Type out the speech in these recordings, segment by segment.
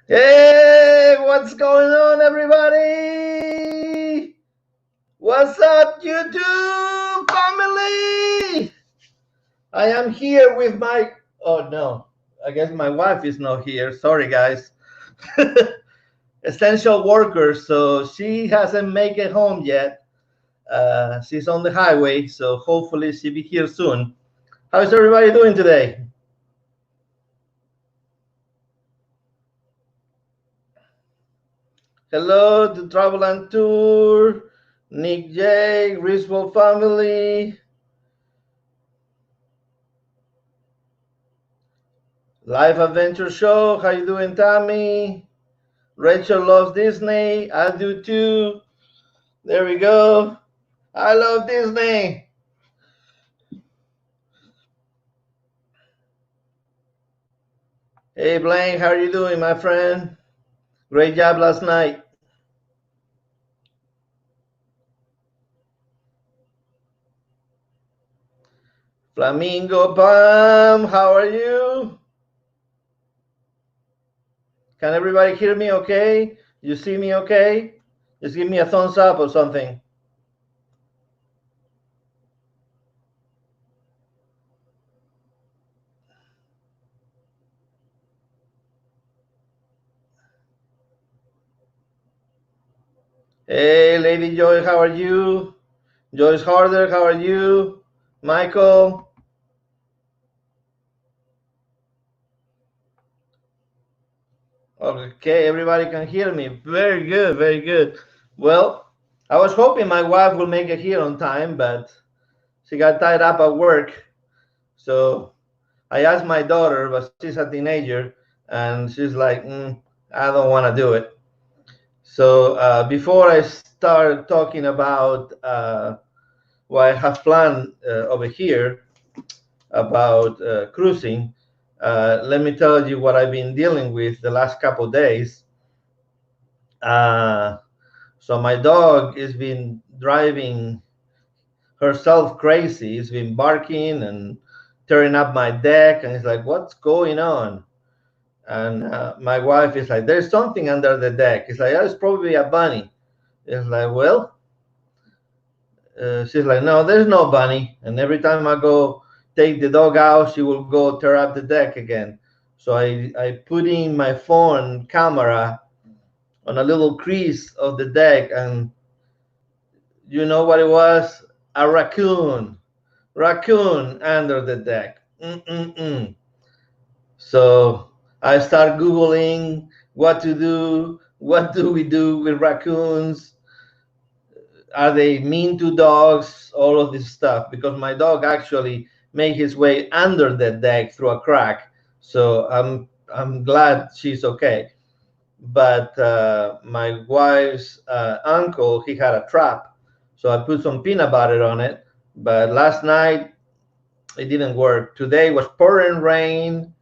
Hey, what's going on, everybody? What's up, YouTube family? I am here with my, oh no, I guess my wife is not here. Sorry, guys. Essential worker, so she hasn't made it home yet. She's on the highway, so hopefully she'll be here soon. How's everybody doing today? Hello to Travel and Tour, Nick J, Griswold family. Live Adventure Show. How you doing, Tammy? Rachel loves Disney. I do too. There we go. I love Disney. Hey, Blaine, how are you doing, my friend? Great job last night. Flamingo Pam, how are you? Can everybody hear me okay? You see me okay? Just give me a thumbs up or something. Hey, Lady Joy, how are you? Joyce Harder, how are you? Michael? Okay, everybody can hear me. Very good, very good. Well, I was hoping my wife will make it here on time, but she got tied up at work. So I asked my daughter, but she's a teenager, and she's like, I don't want to do it. So before I start talking about what I have planned over here about cruising, let me tell you what I've been dealing with the last couple of days. So my dog has been driving herself crazy. He's been barking and tearing up my deck, and it's like, what's going on? And my wife is like, there's something under the deck. It's like, oh, it's probably a bunny. It's like, well, she's like, no, there's no bunny. And every time I go take the dog out, she will go tear up the deck again. So I put in my phone camera on a little crease of the deck, and you know what it was? A raccoon under the deck. So I start Googling what to do. What do we do with raccoons? Are they mean to dogs? All of this stuff, because my dog actually made his way under the deck through a crack. So I'm glad she's okay. But my wife's uncle, he had a trap, so I put some peanut butter on it. But last night it didn't work. Today was pouring rain,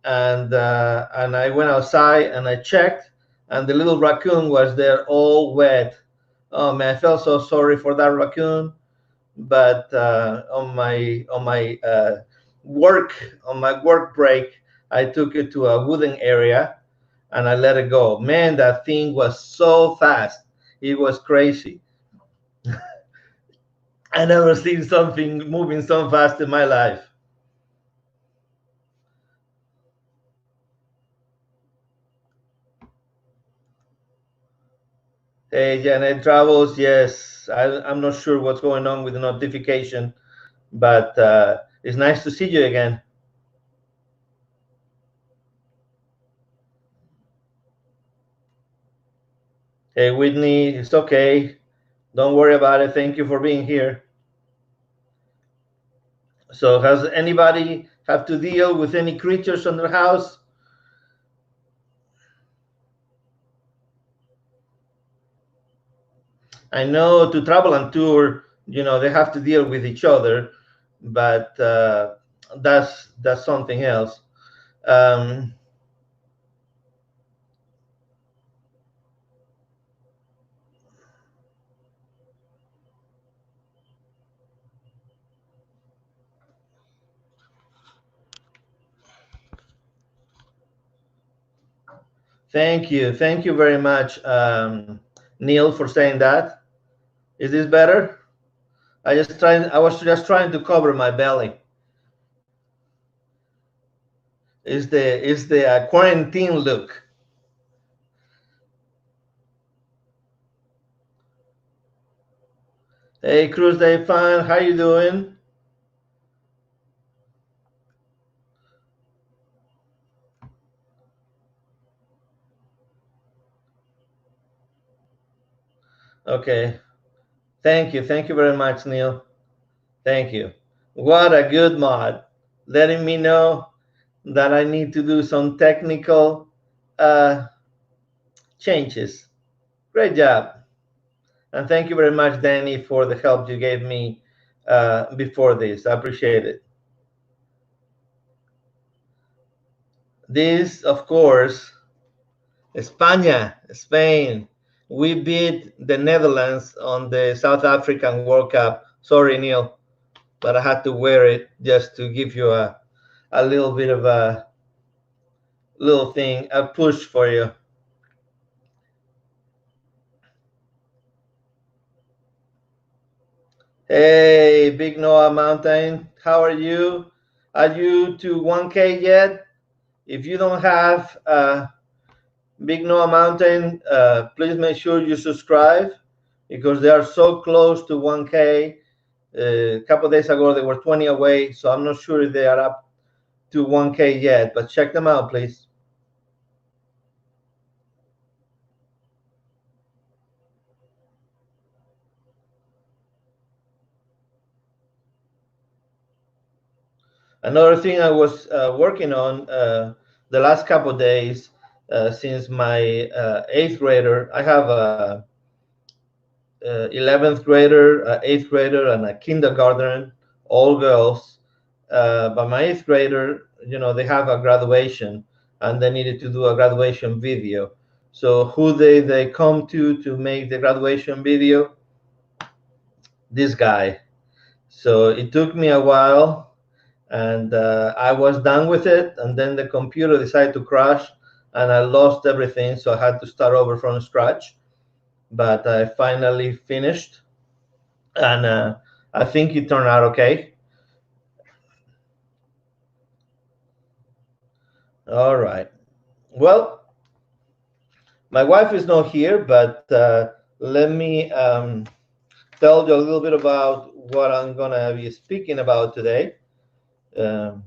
and I went outside and I checked, and the little raccoon was there all wet. Oh man, I felt so sorry for that raccoon. But on my work break, I took it to a wooden area and I let it go. Man, that thing was so fast. It was crazy. I never seen something moving so fast in my life. Hey, Janet Travels. Yes, I'm not sure what's going on with the notification, but it's nice to see you again. Hey, Whitney, it's okay. Don't worry about it. Thank you for being here. So has anybody have to deal with any creatures in their house? I know to travel and tour, they have to deal with each other, but that's something else. Um, Thank you. Thank you very much, Neil, for saying that. Is this better? I was just trying to cover my belly. Is the quarantine look? Hey, Cruz Day Fan, how you doing? Okay. Thank you very much, Neil. Thank you. What a good mod, letting me know that I need to do some technical uh, changes. Great job. And thank you very much, Danny, for the help you gave me before this. I appreciate it. This, of course, España, Spain. We beat the Netherlands on the South African World Cup. Sorry, Neil, but I had to wear it just to give you a little bit of a little thing, a push for you. Hey, Big Noah Mountain, how are you? Are you to 1K yet? If you don't have Big Noah Mountain, please make sure you subscribe because they are so close to 1K. A couple of days ago, they were 20 away, so I'm not sure if they are up to 1K yet, but check them out, please. Another thing I was working on the last couple of days since my eighth grader, I have a 11th grader, eighth grader, and a kindergarten, all girls. But my eighth grader, they have a graduation, and they needed to do a graduation video. So who they come to make the graduation video? This guy. So it took me a while, and I was done with it, and then the computer decided to crash, and I lost everything, so I had to start over from scratch. But I finally finished, and I think it turned out okay. All right. Well, my wife is not here, but let me tell you a little bit about what I'm going to be speaking about today. Um,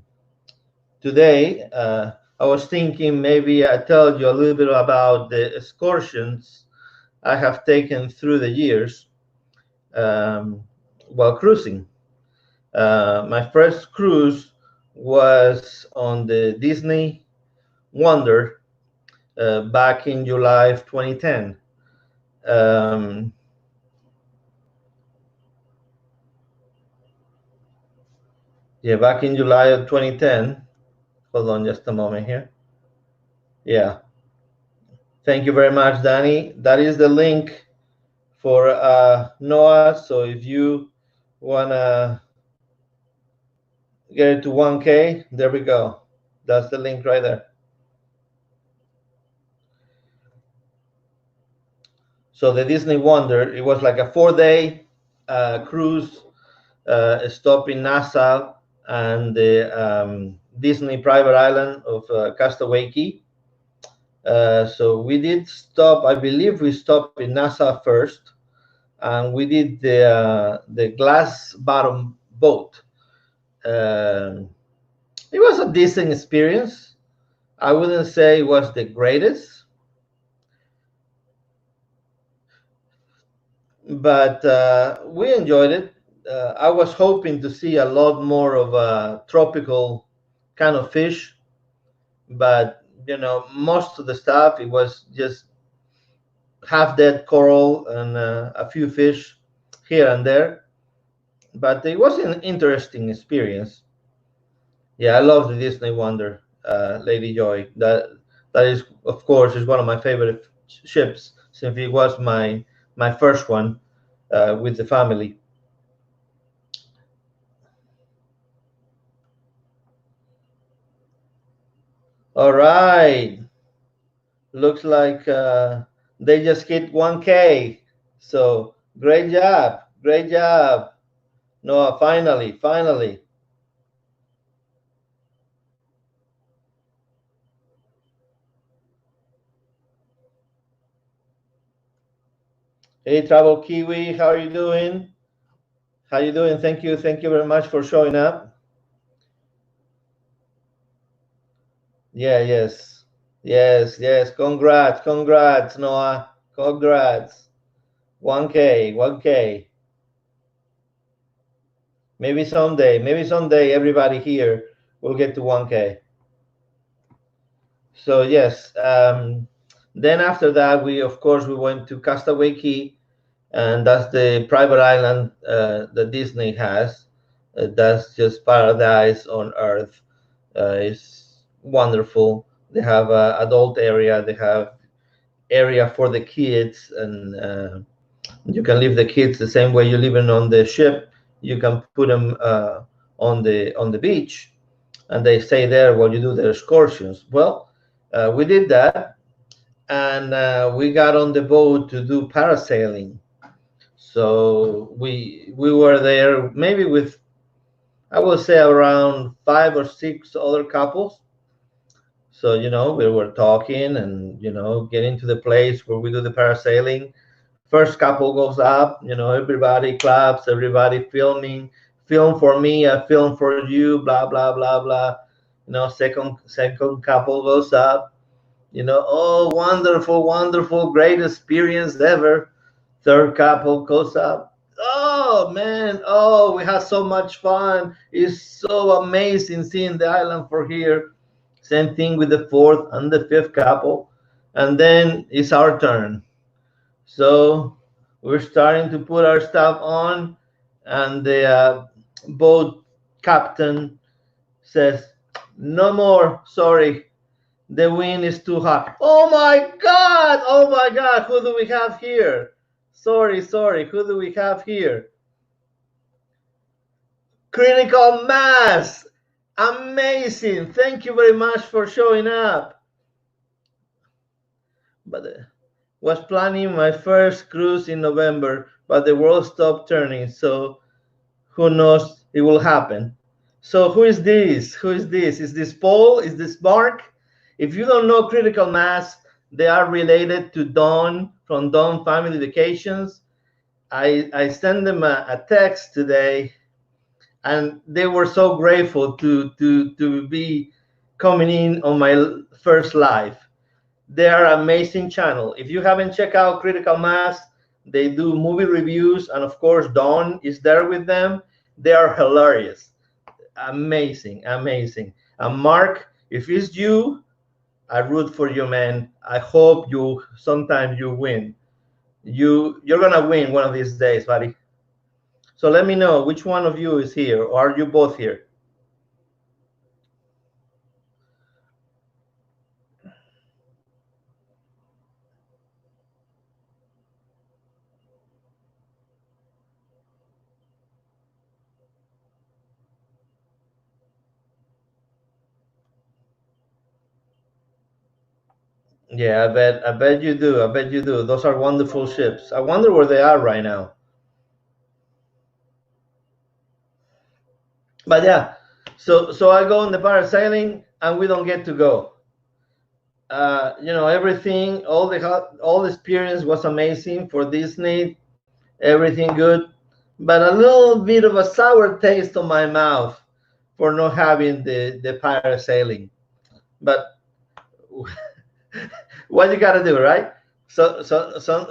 Today, I was thinking maybe I tell you a little bit about the excursions I have taken through the years um, while cruising. My first cruise was on the Disney Wonder back in July of 2010. Um, yeah, back in July of 2010. Hold on just a moment here. Yeah. Thank you very much, Danny. That is the link for Noah. So if you want to get it to 1K, there we go. That's the link right there. So the Disney Wonder, it was like a 4-day cruise stop in Nassau and the Disney private island of Castaway Cay. So we did stop, I believe we stopped in Nassau first, and we did the glass bottom boat. It was a decent experience. I wouldn't say it was the greatest, but we enjoyed it. I was hoping to see a lot more of a tropical kind of fish, but most of the stuff it was just half dead coral and a few fish here and there. But it was an interesting experience. Yeah, I love the Disney Wonder, Lady Joy. That is, of course, is one of my favorite ships since it was my first one with the family. All right. Looks like they just hit 1K. So great job. Great job. Noah, finally, finally. Hey, Travel Kiwi, how are you doing? How you doing? Thank you very much for showing up. Yeah, yes, yes. Congrats, Noah. Congrats. 1K, 1K. Maybe someday, everybody here will get to 1K. So yes, then after that, we of course we went to Castaway Key, and that's the private island that Disney has. That's just paradise on earth. It's wonderful. They have a adult area. They have area for the kids, and you can leave the kids the same way you're living on the ship. You can put them on the beach, and they stay there while you do the excursions. Well, we did that, and we got on the boat to do parasailing. So we were there maybe with, I would say, around 5 or 6 other couples. So we were talking and getting to the place where we do the parasailing. First couple goes up, everybody claps, everybody filming, film for me, I film for you, blah blah blah blah. Second couple goes up, oh, wonderful, wonderful, great experience ever. Third couple goes up, oh man, oh, we had so much fun. It's so amazing seeing the island from here. Same thing with the fourth and the fifth couple. And then it's our turn. So we're starting to put our stuff on, and the boat captain says, "No more, sorry, the wind is too hot." Oh my God! Oh my God! Who do we have here? Sorry, who do we have here? Critical Mass! Amazing! Thank you very much for showing up. But was planning my first cruise in November, but the world stopped turning, so who knows it will happen. So who is this? Who is this? Is this Paul? Is this Mark? If you don't know Critical Mass, they are related to Dawn from Dawn Family Vacations. I sent them a text today, and they were so grateful to be coming in on my first live. They are amazing channel. If you haven't checked out Critical Mass, they do movie reviews, and of course Dawn is there with them. They are hilarious, amazing, amazing. And Mark, if it's you, I root for you, man. I hope you sometime you win. You're gonna win one of these days, buddy. So let me know which one of you is here, or are you both here? Yeah, I bet you do. I bet you do. Those are wonderful ships. I wonder where they are right now. But yeah, so I go on the parasailing, and we don't get to go. Everything, all the experience was amazing for Disney. Everything good, but a little bit of a sour taste on my mouth for not having the parasailing. But what you gotta do, right?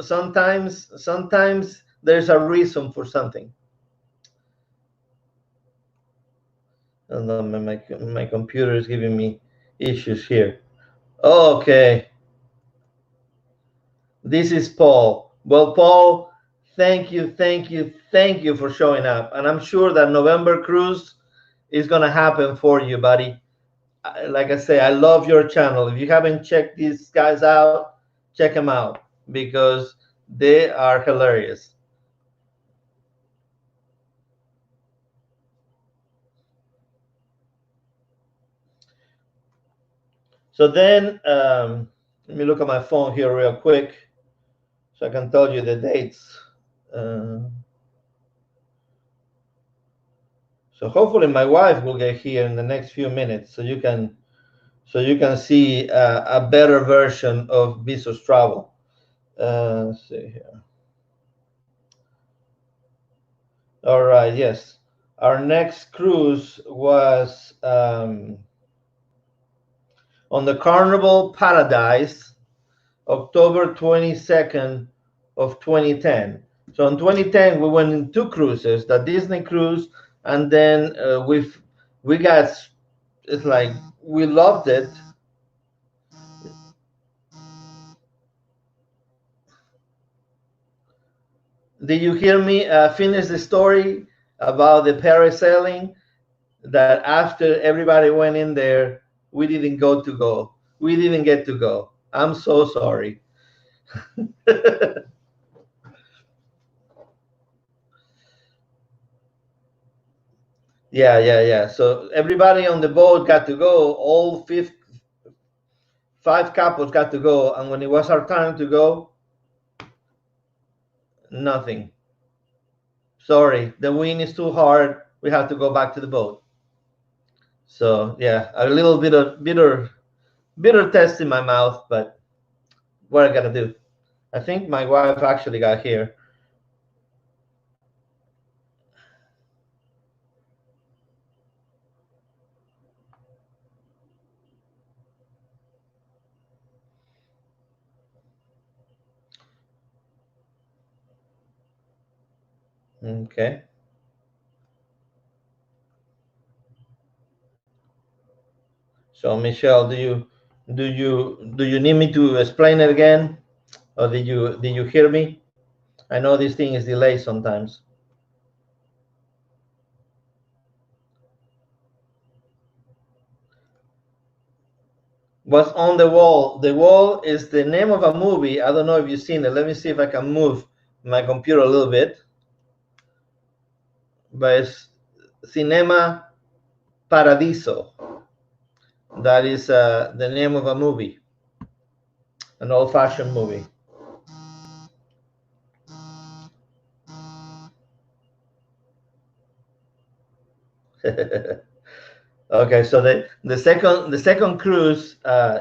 Sometimes there's a reason for something. And my computer is giving me issues here. Okay, this is Paul. Well, Paul, thank you for showing up. And I'm sure that November cruise is gonna happen for you, buddy. Like I say, I love your channel. If you haven't checked these guys out, check them out because they are hilarious. So then, Let me look at my phone here real quick so I can tell you the dates. So hopefully my wife will get here in the next few minutes so you can see a better version of Viso's travel. Let's see here. All right, yes. Our next cruise was on the Carnival Paradise, October 22nd of 2010. So in 2010, we went in 2 cruises, the Disney cruise, and then we got, it's like, we loved it. Did you hear me finish the story about the parasailing? That after everybody went in there, we didn't go. We didn't get to go. I'm so sorry. Yeah. So everybody on the boat got to go. All 5 couples got to go, and when it was our time to go, nothing. Sorry, the wind is too hard. We have to go back to the boat. So yeah, a little bit of bitter taste in my mouth, but what I gotta do? I think my wife actually got here. Okay. So Michelle, do you need me to explain it again, or did you hear me? I know this thing is delayed sometimes. What's on the wall? The wall is the name of a movie. I don't know if you've seen it. Let me see if I can move my computer a little bit. But it's Cinema Paradiso. That is the name of a movie, an old-fashioned movie. Okay, so the second cruise,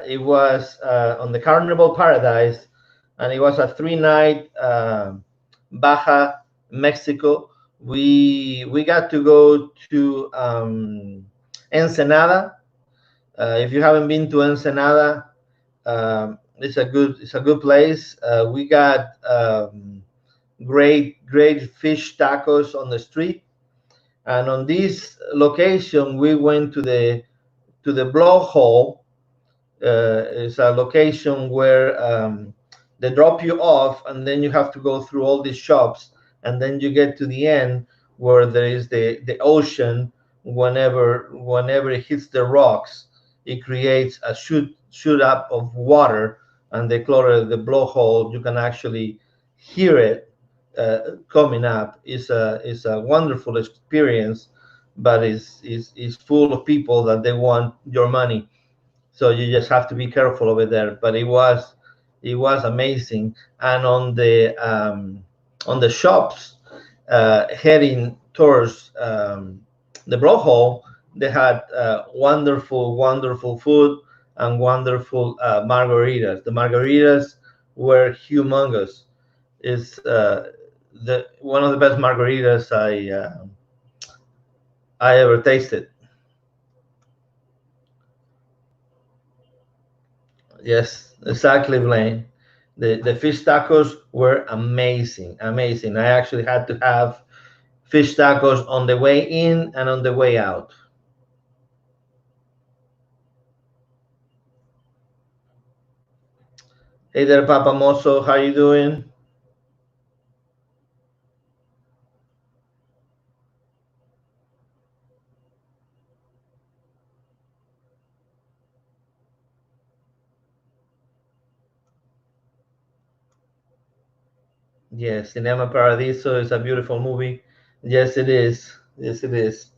it was on the Carnival Paradise, and it was a 3-night Baja, Mexico. We got to go to Ensenada. If you haven't been to Ensenada, it's a good place. We got great fish tacos on the street, and on this location we went to the blowhole. It's a location where they drop you off, and then you have to go through all these shops, and then you get to the end where there is the ocean. Whenever it hits the rocks, it creates a shoot up of water, and they call it the blowhole. You can actually hear it coming up. It's a wonderful experience, but it's full of people that they want your money. So you just have to be careful over there. But it was amazing. And on the shops heading towards the blowhole, they had wonderful food and wonderful margaritas. The margaritas were humongous. It's the one of the best margaritas I ever tasted. Yes, exactly, Blaine. The fish tacos were amazing. I actually had to have fish tacos on the way in and on the way out. Hey there, Papa Mozo, how you doing? Yes, Cinema Paradiso is a beautiful movie. Yes, it is. Yes, it is.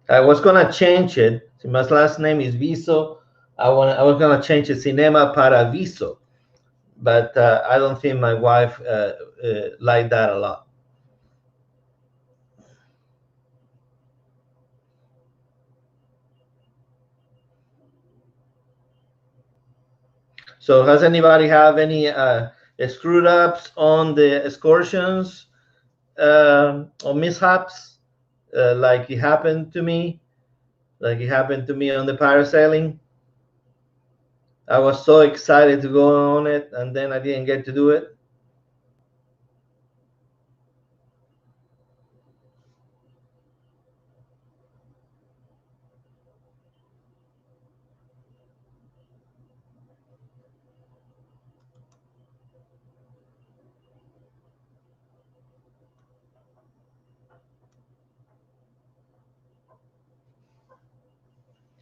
I was gonna change it. My last name is Viso. I was gonna change the cinema para Viso, but I don't think my wife liked that a lot. So has anybody have any screwed ups on the excursions or mishaps like it happened to me? Like it happened to me on the parasailing. I was so excited to go on it, and then I didn't get to do it.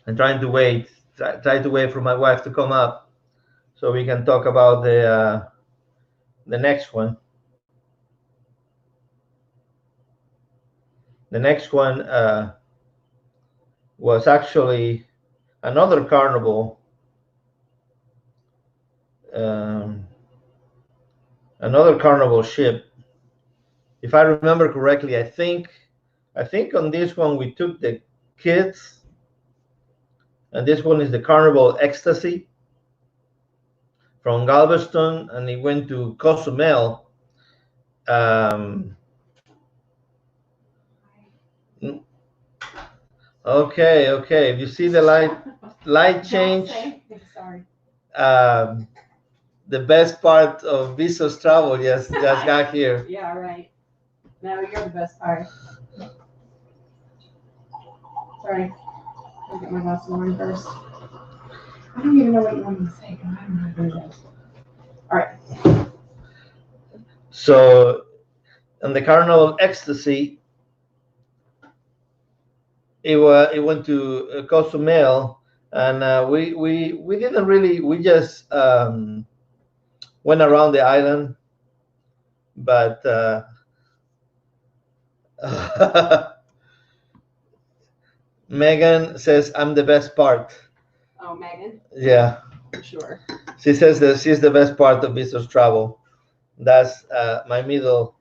I'm trying to wait, try to wait for my wife to come up so we can talk about the next one. The next one was actually another carnival, um, another carnival ship. If I remember correctly, I think on this one we took the kids, and this one is the Carnival Ecstasy from Galveston, and it went to Cozumel. Okay. If you see the light change, sorry. The best part of Viso's travel just got here. Yeah, right. No, you're the best part. Sorry. I'll get my glass of wine first. I don't even know what you want me to say. I don't know how to do this. All right. So, on the Carnival Ecstasy, it went to Cozumel, and we didn't really, we just went around the island, but Megan says I'm the best part. Oh, Megan? Yeah. For sure. She says that she's the best part of Viso's travel. That's my middle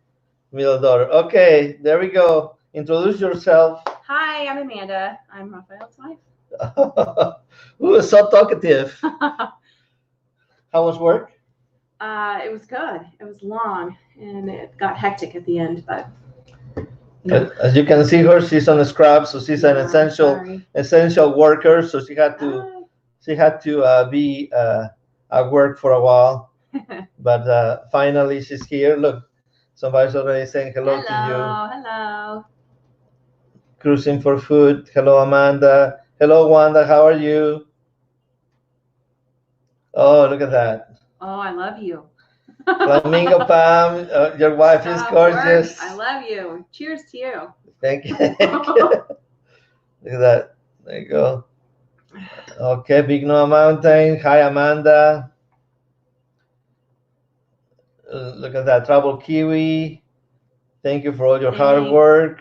daughter. Okay, there we go. Introduce yourself. Hi, I'm Amanda. I'm Raphael's wife. Ooh, so talkative. How was work? It was good. It was long, and it got hectic at the end, but. As you can see her, she's on the scrub, so she's an essential worker. So she had to be at work for a while, but finally she's here. Look, somebody's already saying hello to you. Hello. Cruising for food. Hello, Amanda. Hello, Wanda. How are you? Oh, look at that. Oh, I love you. Flamingo Pam, your wife is gorgeous. I love you. Cheers to you. Thank you. Look at that. There you go. Okay, Big Noah Mountain. Hi, Amanda. Look at that. Trouble Kiwi. Thank you for all your hard work.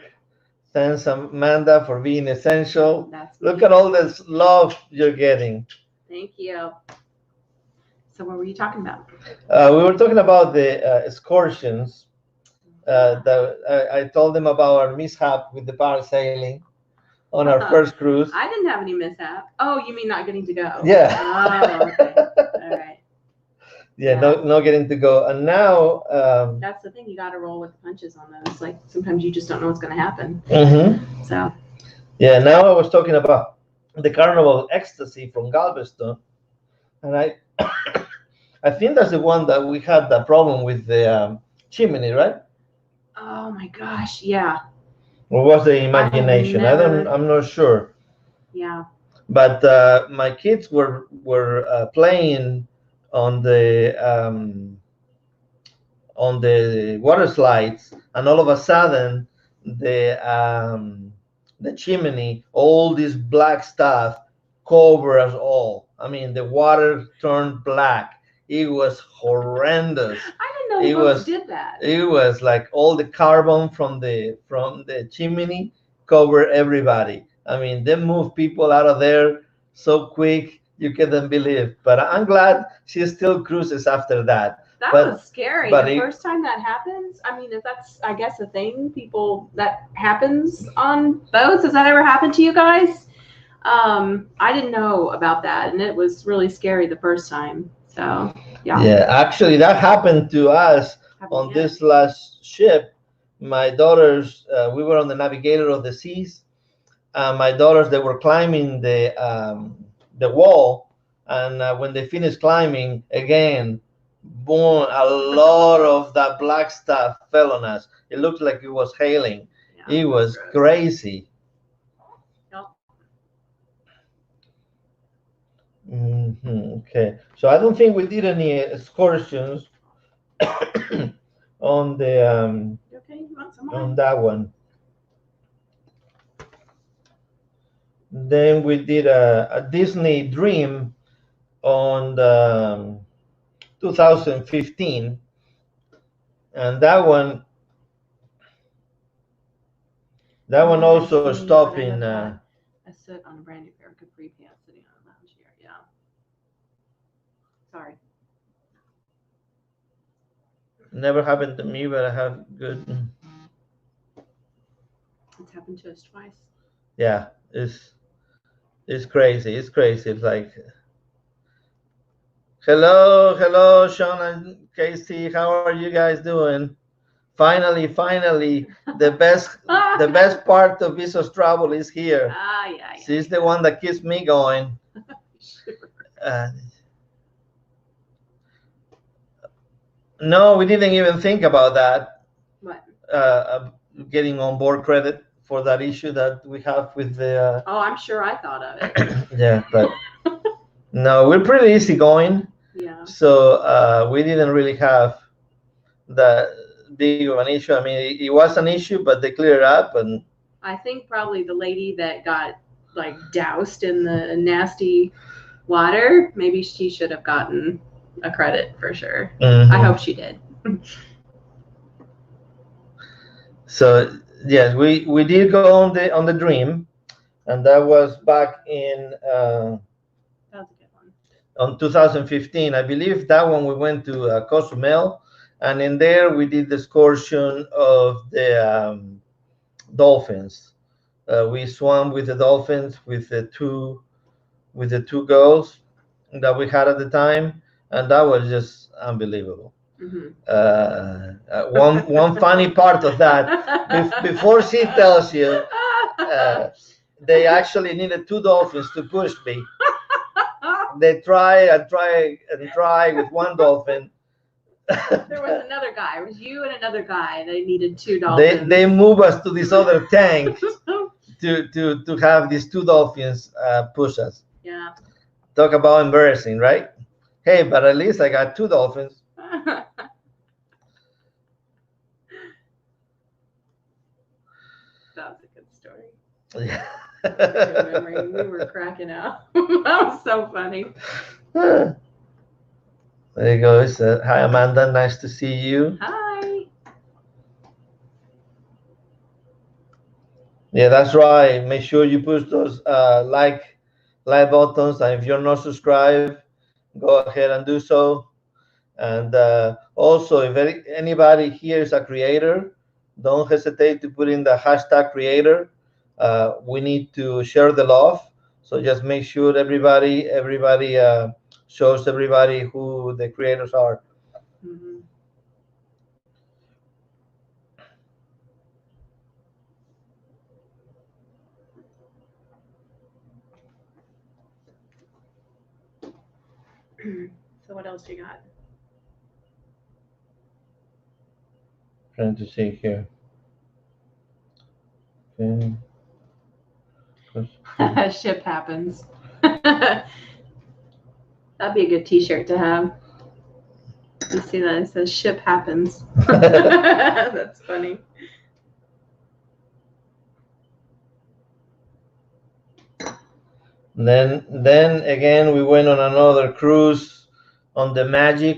Thanks, Amanda, for being essential. Look at all this love you're getting. Thank you. So what were you talking about? We were talking about the excursions. I told them about our mishap with the parasailing on our first cruise. I didn't have any mishap. Oh, you mean not getting to go? Yeah. Oh, okay. All right. Yeah, not getting to go. And now... that's the thing. You got to roll with the punches on those. Like, sometimes you just don't know what's going to happen. Mm-hmm. So... Yeah, now I was talking about the Carnival Ecstasy from Galveston. And I think that's the one that we had the problem with the chimney, right? Oh my gosh, yeah. Or was the imagination? I'm not sure. Yeah. But my kids were playing on the water slides, and all of a sudden the chimney, all this black stuff covered us all. I mean, the water turned black. It was horrendous. I didn't know boats did that. It was like all the carbon from the chimney covered everybody. I mean, they moved people out of there so quick. You couldn't believe. But I'm glad she still cruises after that. That But was scary. but The it, first time that happens, I mean, if that's, I guess, a thing, people that happens on boats. Has that ever happened to you guys? I didn't know about that, and it was really scary the first time. So, yeah. yeah, actually, that happened to us on this last ship. My daughters, we were on the Navigator of the Seas. My daughters, they were climbing the wall, and when they finished climbing, again, boom, a lot of that black stuff fell on us. It looked like it was hailing. Yeah, It was gross. crazy. Yep. Okay, so I don't think we did any excursions on the Okay, you want some more? on that one. Then we did a Disney Dream on the 2015, and that one also stopped in. I sit on a brand new pair of capri pants sitting on a lounge chair. Yeah. Sorry. Never happened to me, but I have good. It's happened to us twice. Yeah, it's crazy. It's crazy. It's like, hello, Sean and Casey. How are you guys doing? Finally, the best part of Viso's travel is here. Yeah. She's the one that keeps me going. Sure. No, we didn't even think about that. What? Getting on board credit for that issue that we have with the. Oh, I'm sure I thought of it. Yeah, but no, we're pretty easygoing. Yeah. So we didn't really have that big of an issue. I mean, it was an issue, but they cleared it up, and I think probably the lady that got like doused in the nasty water, maybe she should have gotten a credit for sure. I hope she did. So yes, we did go on the Dream, and that was back in That was a good one. on 2015. I believe that one we went to Cozumel, and in there we did the excursion of the dolphins. We swam with the dolphins with the two girls that we had at the time, and that was just unbelievable. One funny part of that, before she tells you, they actually needed two dolphins to push me. They try with one dolphin. There was another guy. It was you and another guy. They needed two dolphins. They move us to this other tank to have these two dolphins push us. Yeah. Talk about embarrassing, right? Hey, but at least I got two dolphins. That was a good story. Yeah. We were cracking up. That was so funny. There you go. Hi, Amanda. Nice to see you. Hi. Yeah, that's right. Make sure you push those like buttons, and if you're not subscribed, go ahead and do so. And also, if anybody here is a creator, don't hesitate to put in the hashtag creator. We need to share the love, so just make sure everybody shows everybody who the creators are. So what else you got? Trying to see here. Okay. Ship happens. That'd be a good T-shirt to have. You see that? It says "Ship happens." That's funny. Then again, we went on another cruise on the Magic,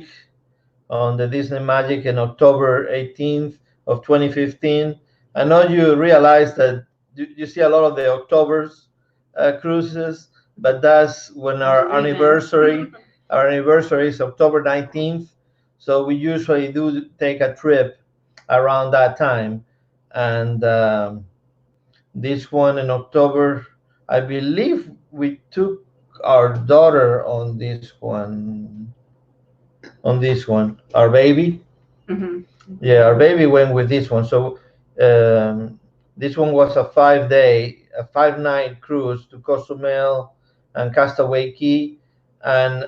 on the Disney Magic in October 18th of 2015. I know you realize that you see a lot of the October's cruises. but that's when our Leaving. anniversary. Our anniversary is October 19th, so we usually do take a trip around that time. And this one in October, I believe we took our daughter on this one. On this one, our baby. Mhm. Yeah, our baby went with this one. So um, this one was a 5 day, a 5 night cruise to Cozumel and Castaway Key. And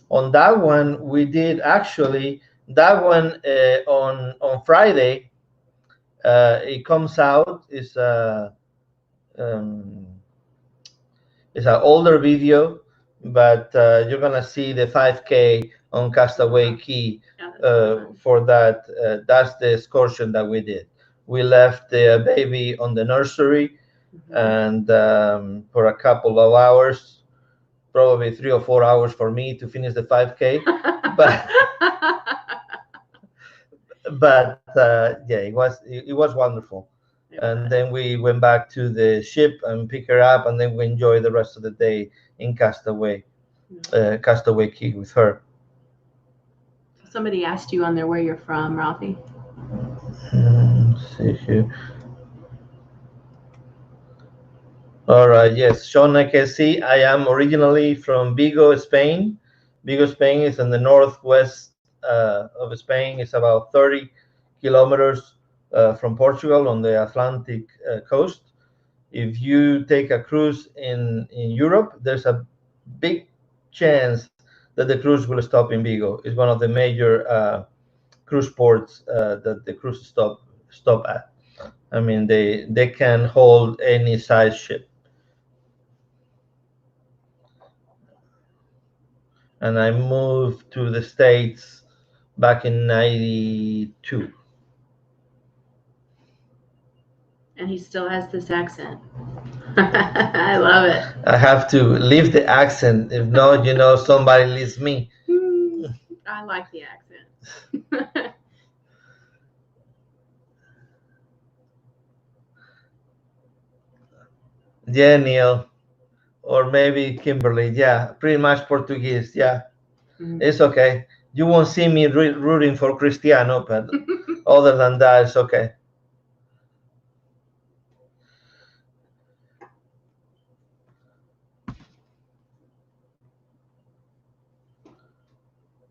on that one, we did actually that one on Friday. It comes out. Um, it's an older video, but you're gonna see the 5K on Castaway Key Yeah, that's really fun. for that. That's the excursion that we did. We left the baby on the nursery, Mhm. and for a couple of hours, probably 3 or 4 hours for me to finish the 5K. But yeah, it was wonderful. It And was. then we went back to the ship and pick her up, and then we enjoyed the rest of the day in Castaway Key with her. Somebody asked you on there where you're from, Ralphie. Let's see here. All right, yes, Sean, I can see. I am originally from Vigo, Spain. Vigo, Spain is in the northwest of Spain. It's about 30 kilometers from Portugal on the Atlantic coast. If you take a cruise in Europe, there's a big chance that the cruise will stop in Vigo. It's one of the major cruise ports that the cruise stop at. I mean, they can hold any size ship. And I moved to the States back in '92. And he still has this accent. I love it. I have to leave the accent. If not, somebody leaves me. I like the accent. Yeah, Neil. Or maybe Kimberly. Yeah, pretty much Portuguese. Yeah, it's okay. You won't see me rooting for Cristiano, but other than that, it's okay.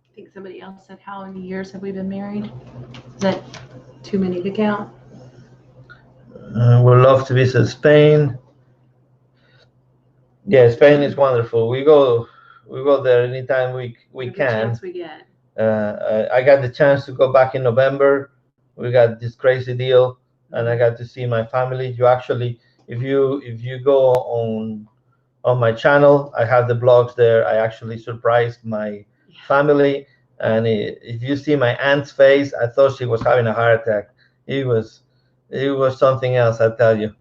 I think somebody else said, how many years have we been married? Is that too many to count? We'd love to visit Spain. Yeah, Spain is wonderful. We go there anytime we Every can. chance we get. I got the chance to go back in November. We got this crazy deal, and I got to see my family. You actually, if you go on my channel, I have the blogs there. I actually surprised my family, and if you see my aunt's face, I thought she was having a heart attack. It was something else, I tell you.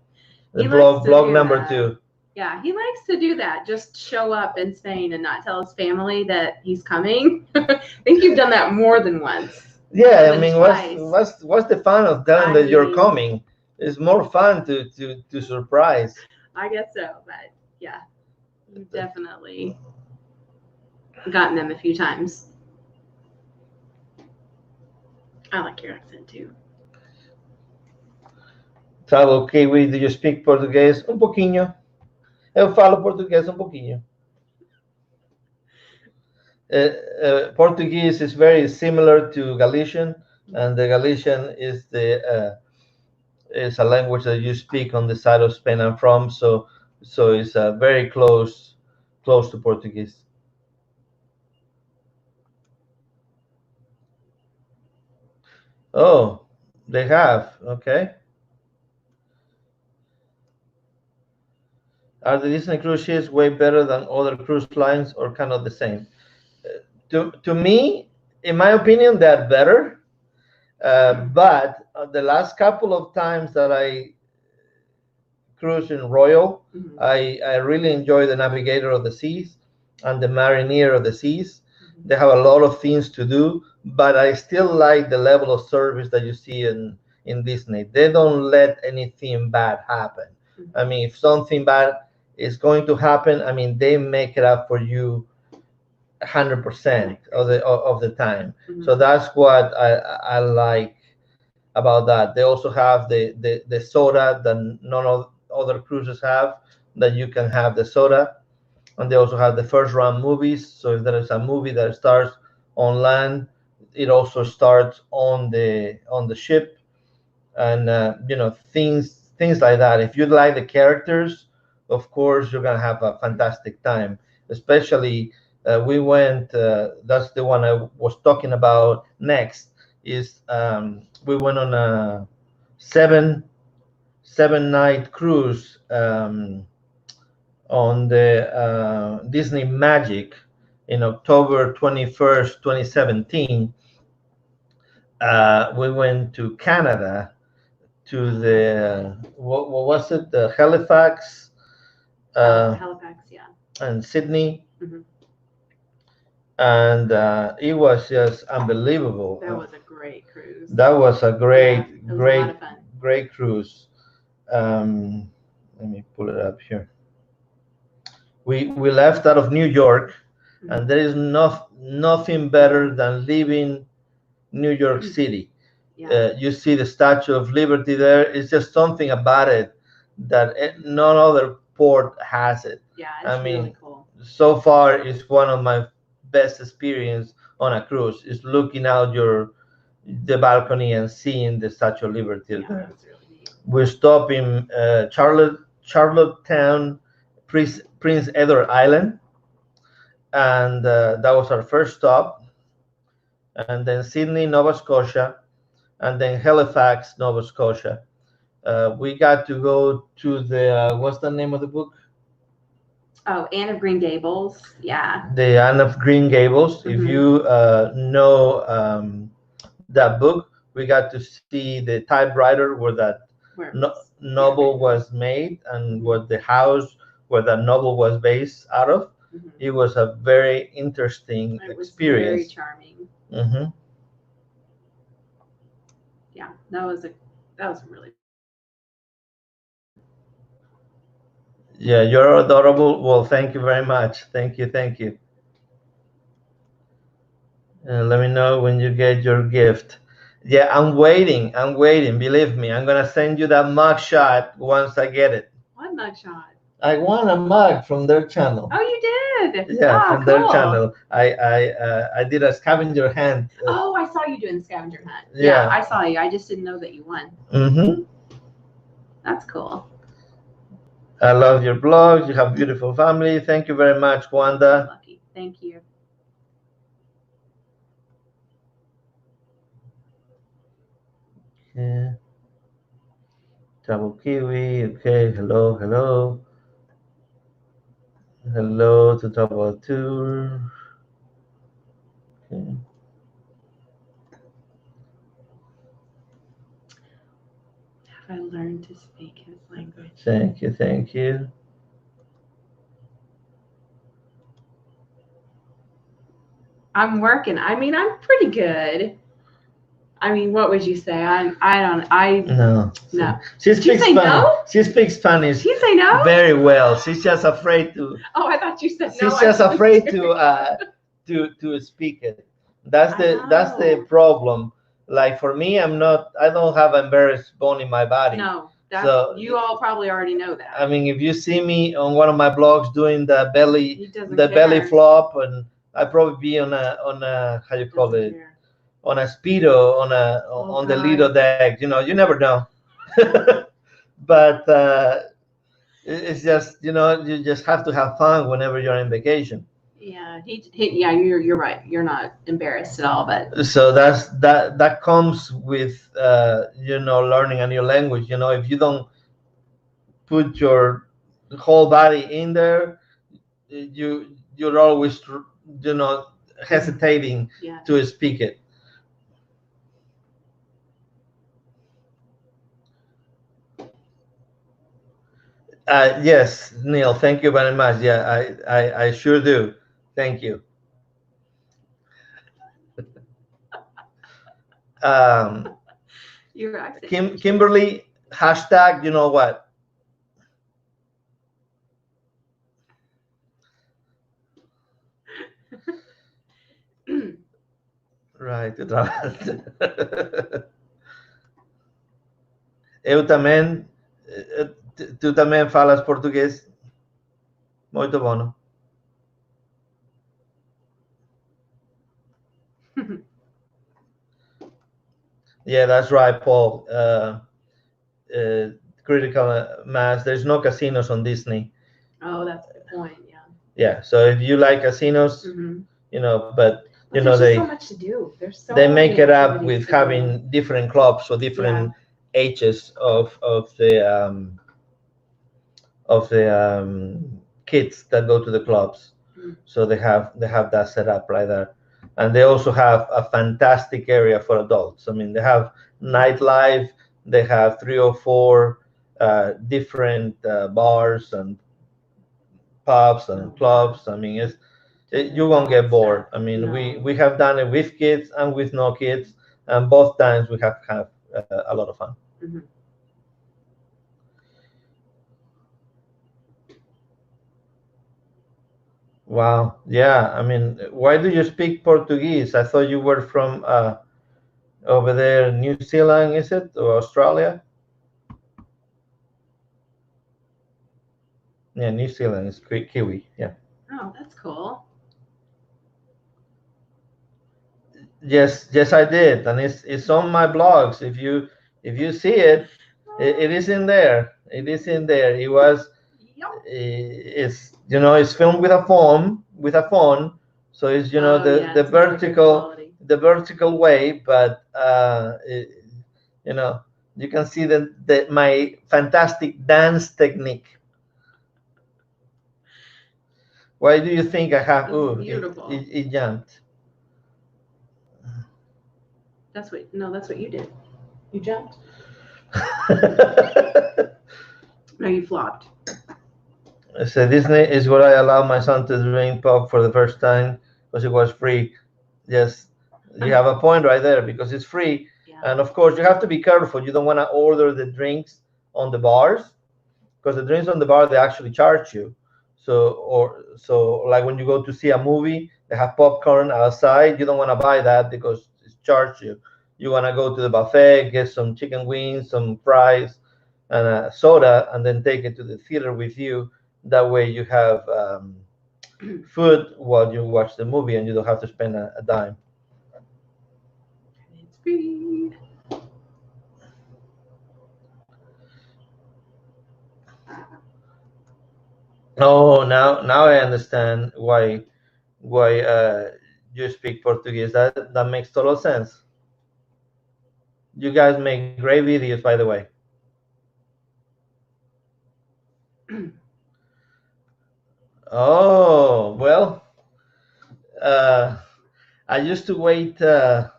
The blog number 2. Yeah, he likes to do that. Just show up in Spain and not tell his family that he's coming. I think you've done that more than once. Yeah, I mean, what's the fun of telling that you're coming? It's more fun to surprise. I guess so, but yeah, you've definitely gotten them a few times. I like your accent too. Travel Kiwi, do you speak Português? Um pouquinho. Eu falo português um pouquinho. Portuguese is very similar to Galician, and the Galician is a language that you speak on the side of Spain I'm from, so it's very close to Portuguese. Oh, they have. Okay. Are the Disney cruise ships way better than other cruise lines, or kind of the same? To me, in my opinion, they're better. But the last couple of times that I cruise in Royal, I really enjoy the Navigator of the Seas and the Mariner of the Seas. They have a lot of things to do, but I still like the level of service that you see in Disney. They don't let anything bad happen. I mean, if something bad is going to happen, I mean, they make it up for you 100% of the time. So that's what I like about that. They also have the soda that none of other cruises have, that you can have the soda. And they also have the first run movies. So if there is a movie that starts on land, it also starts on the ship, and things like that. If you like the characters, of course you're gonna have a fantastic time. Especially we went. That's the one I was talking about next. Is we went on a seven night cruise on the Disney Magic in October 21st, 2017. We went to Canada, to the what was it? The Halifax, Halifax, yeah. and Sydney, hmm and it was just unbelievable. That was a great cruise. That was a great, Yeah, it was great, a lot of fun. great cruise. Let me pull it up here. We left out of New York, and there is nothing better than leaving New York City. Yeah. You see the Statue of Liberty there. It's just something about it that none other port has it. Yeah, it's really cool. So far, it's one of my best experience on a cruise. Is looking out the balcony and seeing the Statue of Liberty there. That's really neat. We stop in Charlottetown, Prince Edward Island, and that was our first stop. And then Sydney, Nova Scotia, and then Halifax, Nova Scotia. We got to go to the what's the name of the book? Oh, Anne of Green Gables. Yeah. The Anne of Green Gables. If you know that book, we got to see the typewriter where that novel was made, and what the house where that novel was based out of. It was a very interesting experience. Very charming. Mm-hmm. Yeah, that was really. Yeah, you're adorable. Well, thank you very much. Thank you, thank you. Let me know when you get your gift. Yeah, I'm waiting. I'm waiting. Believe me, I'm gonna send you that mug shot once I get it. What mug shot? I won a mug from their channel. Oh, you did? Yeah, from their channel. I did a scavenger hunt. Oh, I saw you doing the scavenger hunt. Yeah, I saw you. I just didn't know that you won. Mm-hmm. That's cool. I love your blogs. You have a beautiful family. Thank you very much, Wanda. Lucky. Thank you. Yeah. Double Kiwi. Okay. Hello, hello. Hello to Double Tour. Okay. Have I learned to speak his language? Thank you, thank you. I'm working. I mean, I'm pretty good. I mean, what would you say? No. She speaks Spanish. No? She speaks Spanish. Did you say no? Very well. She's just afraid to. Oh, I thought you said no. She's just afraid to speak it. That's the problem. Like for me, I don't have embarrassed bone in my body. No. So you all probably already know that. I mean, if you see me on one of my blogs doing the belly flop, and I probably be on a how you call it, on a speedo on the Lido deck. You never know. But it's just you just have to have fun whenever you're on vacation. Yeah, you're right. You're not embarrassed at all, but so that comes with learning a new language. If you don't put your whole body in there, you're always hesitating to speak it. Yes, Neil, thank you very much. Yeah, I sure do. Thank you. Kimberly, hashtag, you know what? Right. Eu também, tu também falas português muito bom. Yeah, that's right, Paul. Critical mass. There's no casinos on Disney. Oh, that's a good point. Yeah. Yeah. So if you like casinos, but there's just so much to do. There's so they make many it up activities with to do. having different clubs or different ages of the kids that go to the clubs. So they have that set up right there, and they also have a fantastic area for adults. I mean, they have nightlife. They have 3 or 4 different bars and pubs and clubs. I mean, you won't get bored. I mean, we have done it with kids and with no kids, and both times we have had a lot of fun. Mm-hmm. Wow. Yeah. I mean, why do you speak Portuguese? I thought you were from over there, New Zealand, is it, or Australia? Yeah, New Zealand is Kiwi. Yeah. Oh, that's cool. Yes, I did, and it's on my blogs. If you see it, it is in there. It is in there. It was. It's it's filmed with a phone, so it's the vertical way, but you can see my fantastic dance technique. Why do you think I have? Beautiful. It jumped. That's what you did. You jumped. No, you flopped. So Disney is where I allowed my son to drink pop for the first time because it was free. Yes, you have a point right there because it's free, and of course you have to be careful. You don't want to order the drinks on the bars because the drinks on the bar they actually charge you. So like when you go to see a movie, they have popcorn outside. You don't want to buy that because it's charged you. You want to go to the buffet, get some chicken wings, some fries, and a soda, and then take it to the theater with you. That way you have food while you watch the movie, and you don't have to spend a dime. It's free. Oh, now I understand why you speak Portuguese. That makes total sense. You guys make great videos, by the way. Oh well, I used to wait. I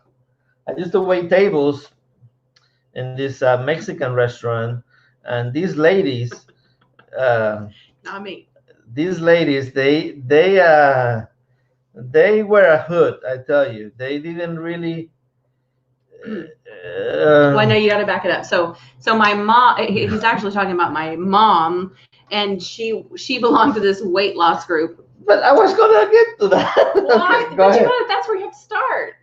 used to wait tables in this Mexican restaurant, and these ladies. Not me. These ladies, they were a hood. I tell you, they didn't really. Well, no, you got to back it up. So my mom, he's actually talking about my mom, and she belonged to this weight loss group. But I was gonna get to that. Why? Okay, but that's where you have to start.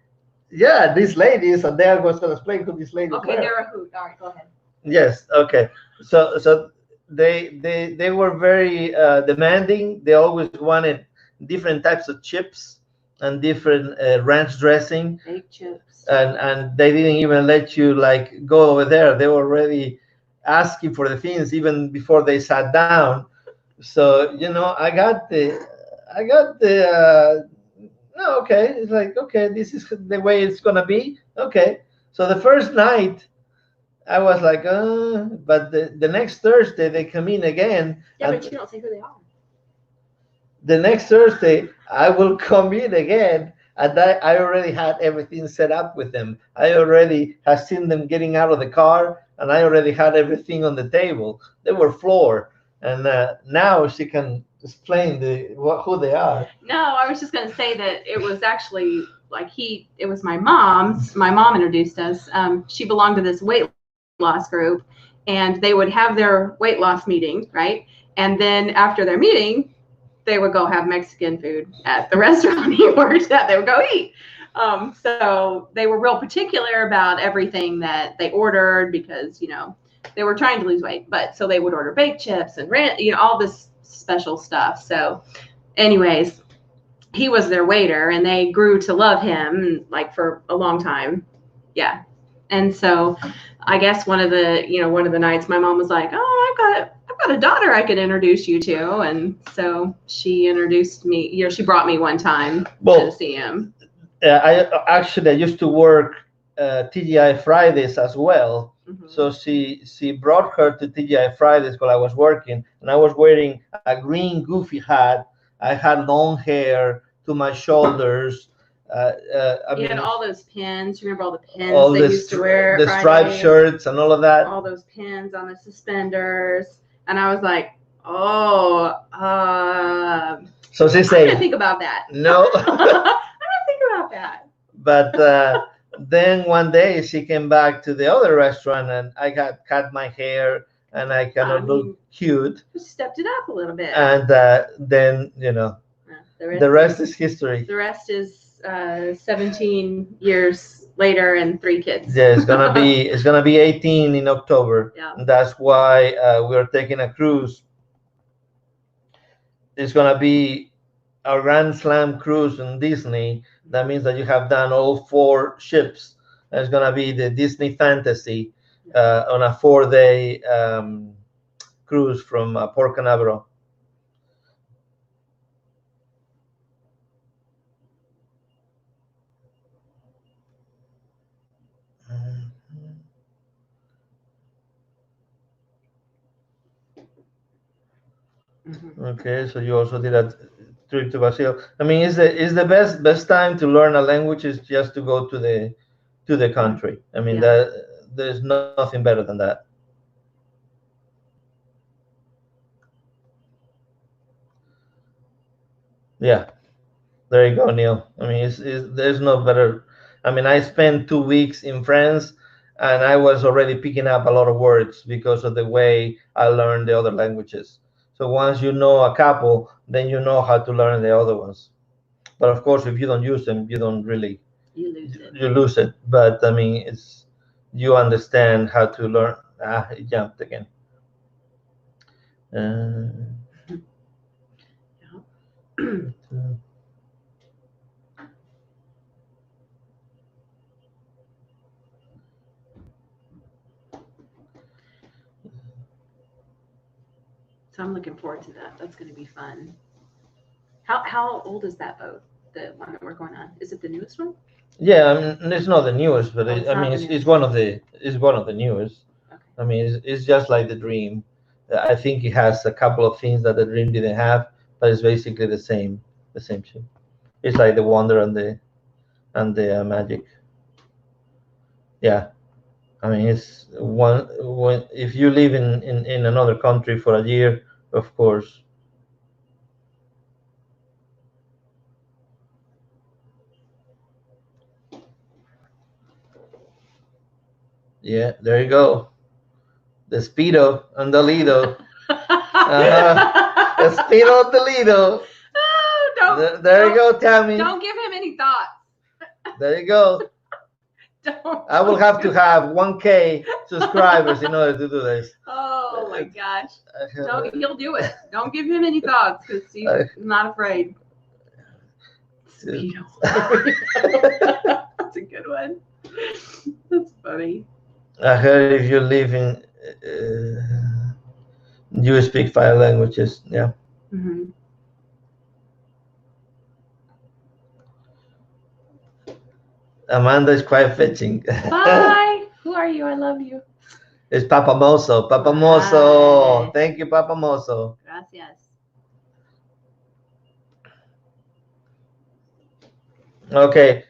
Yeah, these ladies, and there I was gonna explain who these ladies Okay, were. they're a hoot. All right, go ahead. Yes. Okay. So they were very demanding. They always wanted different types of chips and different ranch dressing. Baked chips. And they didn't even let you like go over there. They were already asking for the things even before they sat down. So I got the no, okay. It's like, okay, this is the way it's gonna be. Okay. So the first night I was like, but the next Thursday they come in again. Yeah, but you don't say who they are. The next Thursday I will come in again, and I already had everything set up with them. I already had seen them getting out of the car, and I already had everything on the table. They were floored, and now she can explain who they are. No, I was just going to say that it was actually it was my mom's. My mom introduced us. She belonged to this weight loss group, and they would have their weight loss meeting, right? And then after their meeting, they would go have Mexican food at the restaurant he worked at. They would go eat. So they were real particular about everything that they ordered because, they were trying to lose weight. But so they would order baked chips and all this special stuff. So anyways, he was their waiter and they grew to love him like for a long time. Yeah. And so I guess one of the nights my mom was like, "Oh, I've got a daughter I could introduce you to." And so she introduced me, she brought me one time to see him. I used to work TGI Fridays as well. Mm-hmm. So she brought her to TGI Fridays while I was working, and I was wearing a green goofy hat. I had long hair to my shoulders. You had all those pins. You remember all the pins they used to wear? The striped shirts and all of that. All those pins on the suspenders. And I was like, oh, so she said, I didn't think about that. No. I didn't think about that. But then one day she came back to the other restaurant and I had cut my hair and I kind of looked cute. You stepped it up a little bit. And then, the rest is history. The rest is 17 years later and 3 kids. Yeah, it's gonna be 18 in October. Yeah. And that's why we're taking a cruise. It's gonna be a Grand Slam cruise in Disney. That means that you have done all 4 ships. It's gonna be the Disney Fantasy on a 4-day cruise from Port Canaveral. Mm-hmm. Okay, so you also did a trip to Brazil. I mean, is the best time to learn a language is just to go to the country. I mean, there's nothing better than that. Yeah, there you go, Neil. I mean, there's no better. I mean, I spent 2 weeks in France, and I was already picking up a lot of words because of the way I learned the other languages. So once you know a couple, then you know how to learn the other ones. But of course, if you don't use them, you don't really. You lose it. You lose it. But I mean, you understand how to learn. It jumped again. So I'm looking forward to that. That's going to be fun. How old is that boat? The one that we're going on? Is it the newest one? Yeah, I mean, it's not the newest, but it's one of the newest. Okay. I mean, it's just like the Dream. I think it has a couple of things that the Dream didn't have, but it's basically the same ship. It's like the Wonder and the Magic. Yeah, I mean, it's one if you live in another country for a year, of course. Yeah, there you go. The Speedo and the Lido. The Speedo and the Lido. Oh, there you go, Tammy. Don't give him any thoughts. There you go. I will have to have 1K subscribers in order to do this. Oh my gosh. No, he'll do it. Don't give him any thoughts because he's not afraid. Speedo. That's a good one. That's funny. I heard if you live in, you speak 5 languages. Yeah. Mm-hmm. Amanda is quite fetching. Bye. Who are you? I love you. It's Papa Mozo. Papa Mozo. Thank you, Papa Mozo. Gracias. Okay.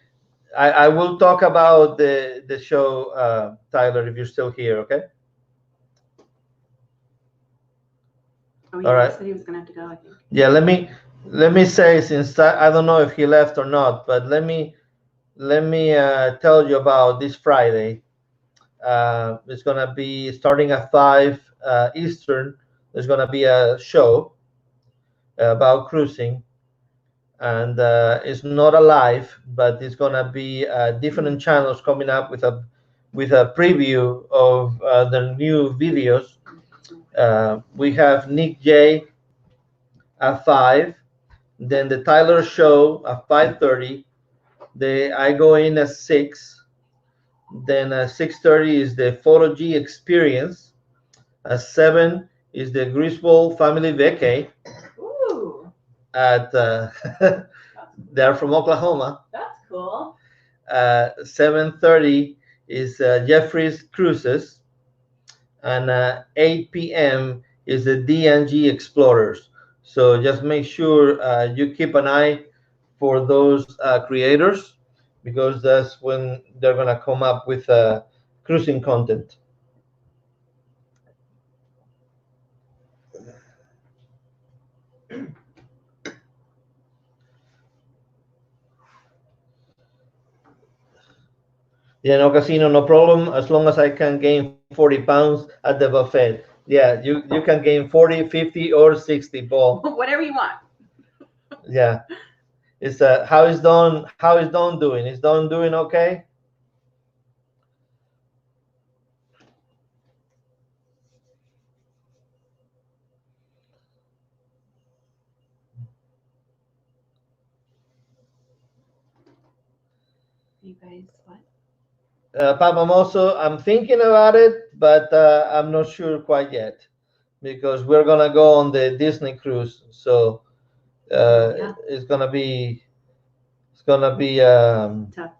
I will talk about the show, Tyler, if you're still here, okay? Oh, yeah, all right. He said he was going to have to go, I think. Yeah, let me say, since I don't know if he left or not, but let me tell you about this Friday. It's going to be starting at 5 Eastern. There's going to be a show about cruising. and it's not a live, but it's gonna be different channels coming up with a preview of the new videos. We have Nick J at 5, then the Tyler Show at 5:30. I go in at 6. Then at 6:30 is the Photo G Experience. At 7 is the Griswold Family Vacay. Ooh. At they're from Oklahoma. That's cool. 7:30 is Jeffrey's Cruises, and 8 p.m. is the D&G Explorers. So just make sure you keep an eye for those creators, because that's when they're gonna come up with cruising content. Yeah, no casino, no problem, as long as I can gain 40 pounds at the buffet. Yeah, you can gain 40, 50, or 60, Paul. Whatever you want. Yeah. It's how is Don doing? Is Don doing okay? You guys, what? Papamoso, I'm thinking about it, but I'm not sure quite yet, because we're gonna go on the Disney cruise. So Yeah. it's gonna be Tough.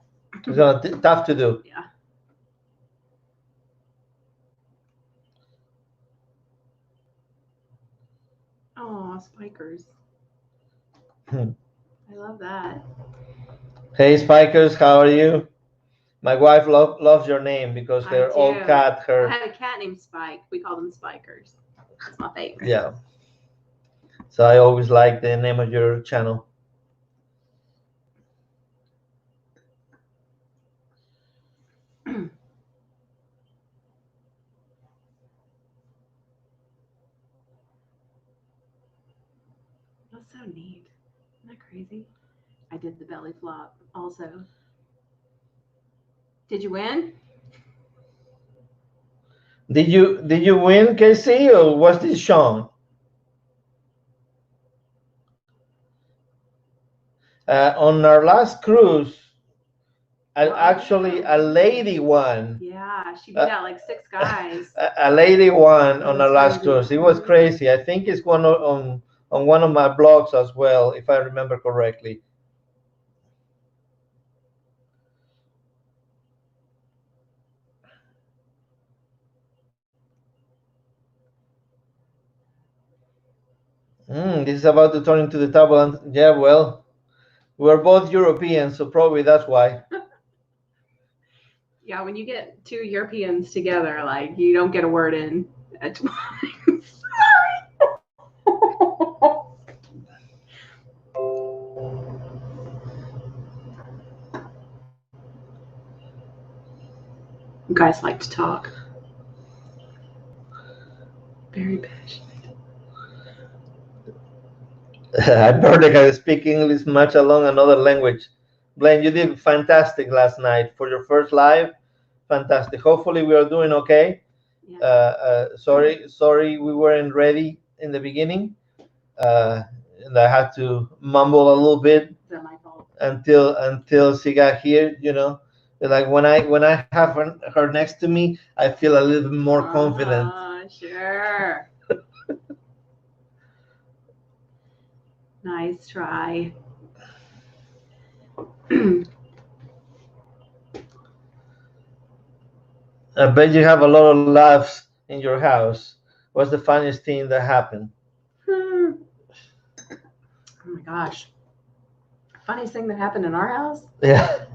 it's gonna tough to do. Yeah. Oh, spikers. I love that. Hey Spikers, how are you? My wife loves your name because I her old do. cat, I had a cat named Spike. We call them spikers. That's my favorite. Yeah. So I always like the name of your channel. That's so neat. Isn't that crazy? I did the belly flop also. Did you win? Did you win, Casey, or was this Sean? On our last cruise, actually a lady won. Yeah, she beat out like 6 guys. A lady won on That our was last crazy. cruise. It was crazy. I think it's on one of my blogs as well, if I remember correctly. This is about to turn into the table, and yeah, well, we're both Europeans, so probably that's why. Yeah, when you get 2 Europeans together, like you don't get a word in at once. You guys like to talk. Very passionate. I barely can speak English, much along another language. Blaine, you did fantastic last night for your first live. Fantastic. Hopefully, we are doing okay. Yeah. Sorry, we weren't ready in the beginning, and I had to mumble a little bit Is that my fault? until she got here. Like when I have her next to me, I feel a little bit more confident. Sure. Nice try. I bet you have a lot of laughs in your house. What's the funniest thing that happened? Oh my gosh. Funniest thing that happened in our house? Yeah.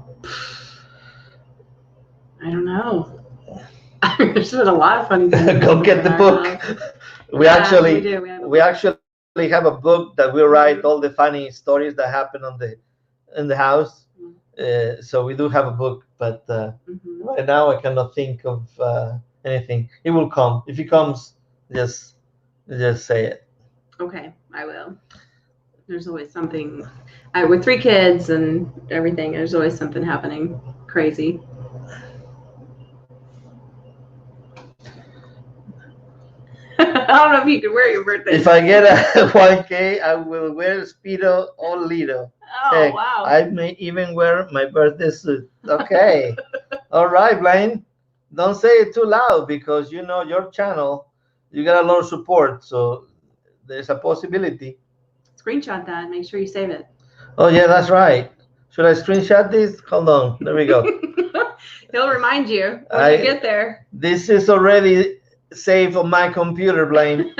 I don't know. There's been a lot of funny things. Go get the book. We actually have a book that we write all the funny stories that happen in the house. So we do have a book, but right now I cannot think of anything. It will come. If it comes, just say it. Okay, I will. There's always something. With 3 kids and everything, there's always something happening crazy. I don't know if you can wear your birthday. If I get a 1K, I will wear Speedo or Lido. Oh, Heck, wow. I may even wear my birthday suit. Okay. All right, Blaine. Don't say it too loud because you know your channel, you got a lot of support. So there's a possibility. Screenshot that. Make sure you save it. Oh, yeah, that's right. Should I screenshot this? Hold on. There we go. He'll remind you when you get there. This is already saved on my computer, Blaine.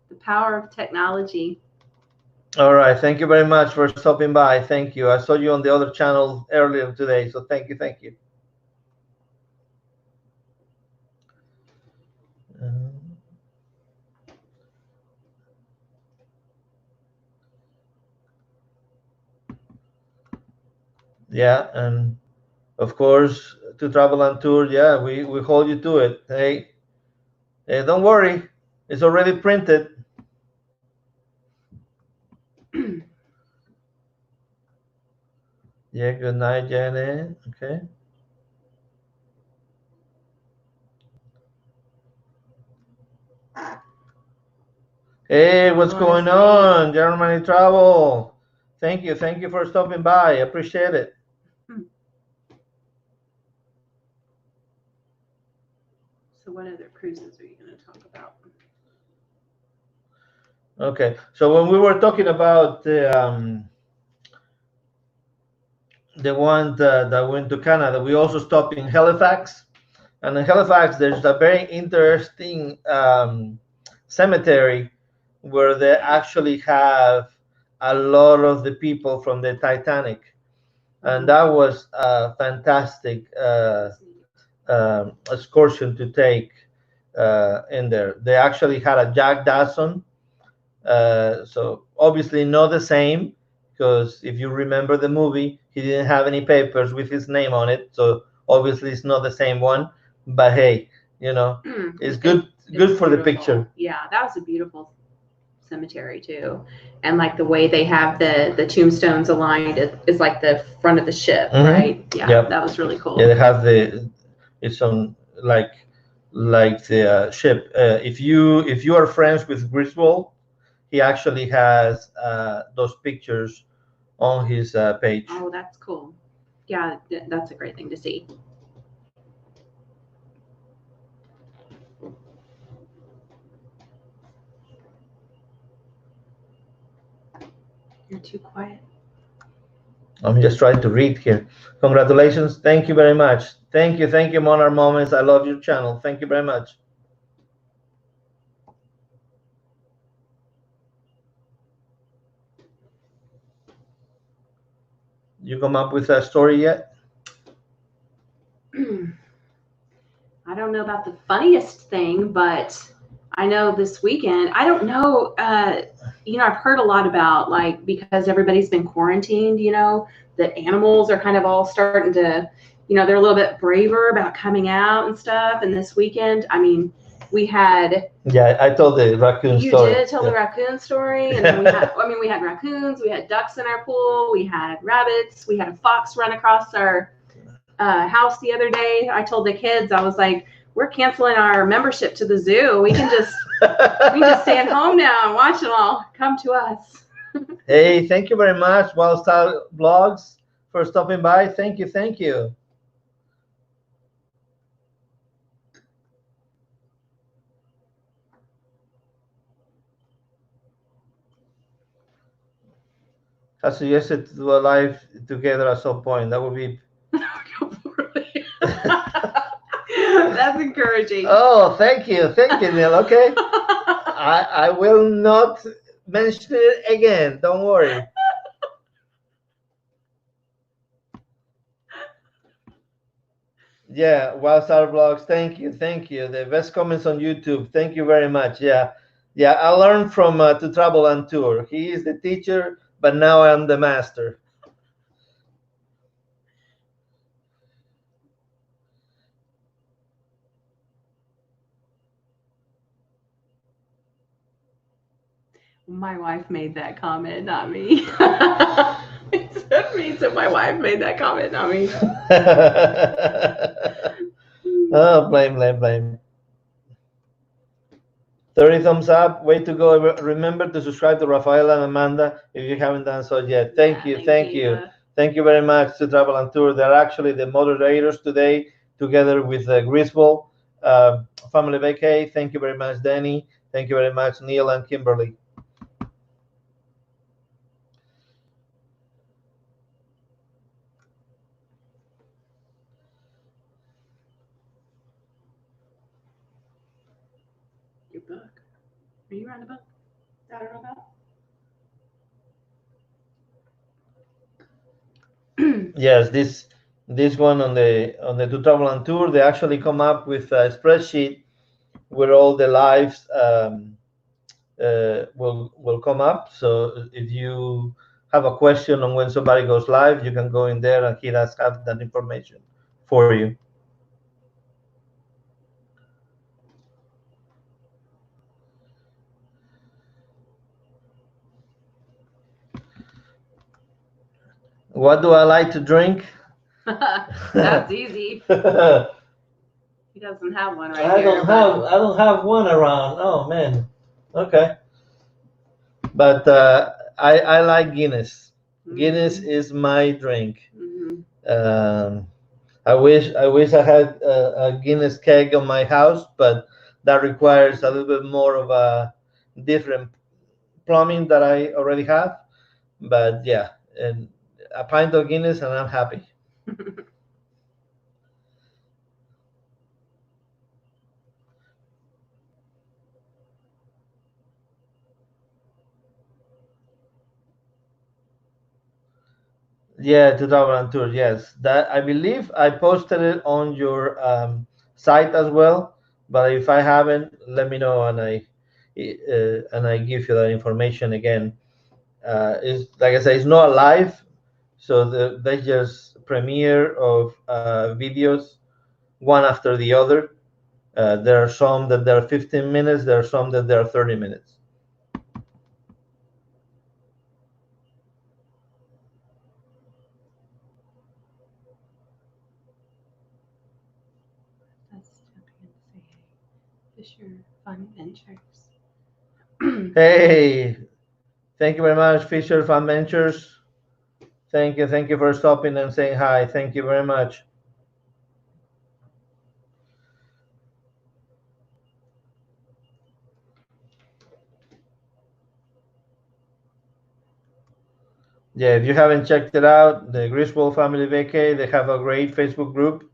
The power of technology. All right. Thank you very much for stopping by. Thank you. I saw you on the other channel earlier today. So thank you. Thank you. Yeah. And of course, to travel and tour. Yeah, we hold you to it. Hey, don't worry. It's already printed. Yeah. Good night, Janet. Okay. Hey, what's going on, Germany Travel? Thank you for stopping by. I appreciate it. So, what other cruises are you going to talk about? Okay, so when we were talking about the one that went to Canada, we also stopped in Halifax, and in Halifax there's a very interesting cemetery where they actually have a lot of the people from the Titanic, and that was a fantastic excursion to take in there. They actually had a Jack Dawson, so obviously not the same, because if you remember the movie, he didn't have any papers with his name on it, so obviously it's not the same one. But hey, it's good for the picture. Yeah, that was a beautiful cemetery too, and like the way they have the tombstones aligned is like the front of the ship, right? Yeah, yep. That was really cool. Yeah, they have it's on like the ship. If you are friends with Griswold, he actually has those pictures on his page. Oh, that's cool. Yeah, that's a great thing to see. You're too quiet. I'm just trying to read here. Congratulations. Thank you very much. Thank you, Monarch Moments. I love your channel. Thank you very much. You come up with a story yet? I don't know about the funniest thing, but I know this weekend, I don't know, I've heard a lot about, like, because everybody's been quarantined, that animals are kind of all starting to, they're a little bit braver about coming out and stuff. And this weekend, I mean, we had... Yeah, I told the raccoon story. You did tell the raccoon story. And then we had raccoons, we had ducks in our pool, we had rabbits, we had a fox run across our house the other day. I told the kids, I was like, we're canceling our membership to the zoo. We can just stay at home now and watch them all come to us. Hey, thank you very much, Wildstyle Blogs, for stopping by. Thank you. I suggested to do a live together at some point. That would be... That's encouraging. Oh, thank you, Neil. Okay. I will not mention it again. Don't worry. Yeah, Wildstyle Vlogs. Thank you. The best comments on YouTube. Thank you very much. Yeah. I learned from To Travel and Tour. He is the teacher, but now I'm the master. My wife made that comment, not me. It's me, so my wife made that comment, not me. Oh, blame. 30 thumbs up. Way to go. Remember to subscribe to Rafaela and Amanda if you haven't done so yet. Thank Yeah, you. thank Thank you. you. Thank you very much to Travel and Tour. They're actually the moderators today, together with Griswold, uh, Family Vacay. Thank you very much, Danny. Thank you very much, Neil and Kimberly. Your book. Are you writing a book? I don't know about. Yes, this one on the to Travel and Tour, they actually come up with a spreadsheet where all the lives will come up. So if you have a question on when somebody goes live, you can go in there and he does have that information for you. What do I like to drink? That's easy. He doesn't have one right I here. don't have I don't have one around. Oh man. Okay. But I like Guinness. Guinness is my drink. Mm-hmm. Um, I wish I had a Guinness keg on my house, but that requires a little bit more of a different plumbing that I already have. But yeah, and a pint of Guinness and I'm happy. Yeah, to travel and tour. Yes, that I believe I posted it on your site as well. But if I haven't, let me know and I give you that information again. Is like I say, it's not live, so they just premiere of videos one after the other. There are some that they're 15 minutes. There are some that they're 30 minutes. Let's jump in and say hey. Fisher Fun Ventures. Hey, thank you very much, Fisher Fan Ventures. Thank you for stopping and saying hi. Thank you very much. Yeah, if you haven't checked it out, the Griswold Family Vacay, they have a great Facebook group,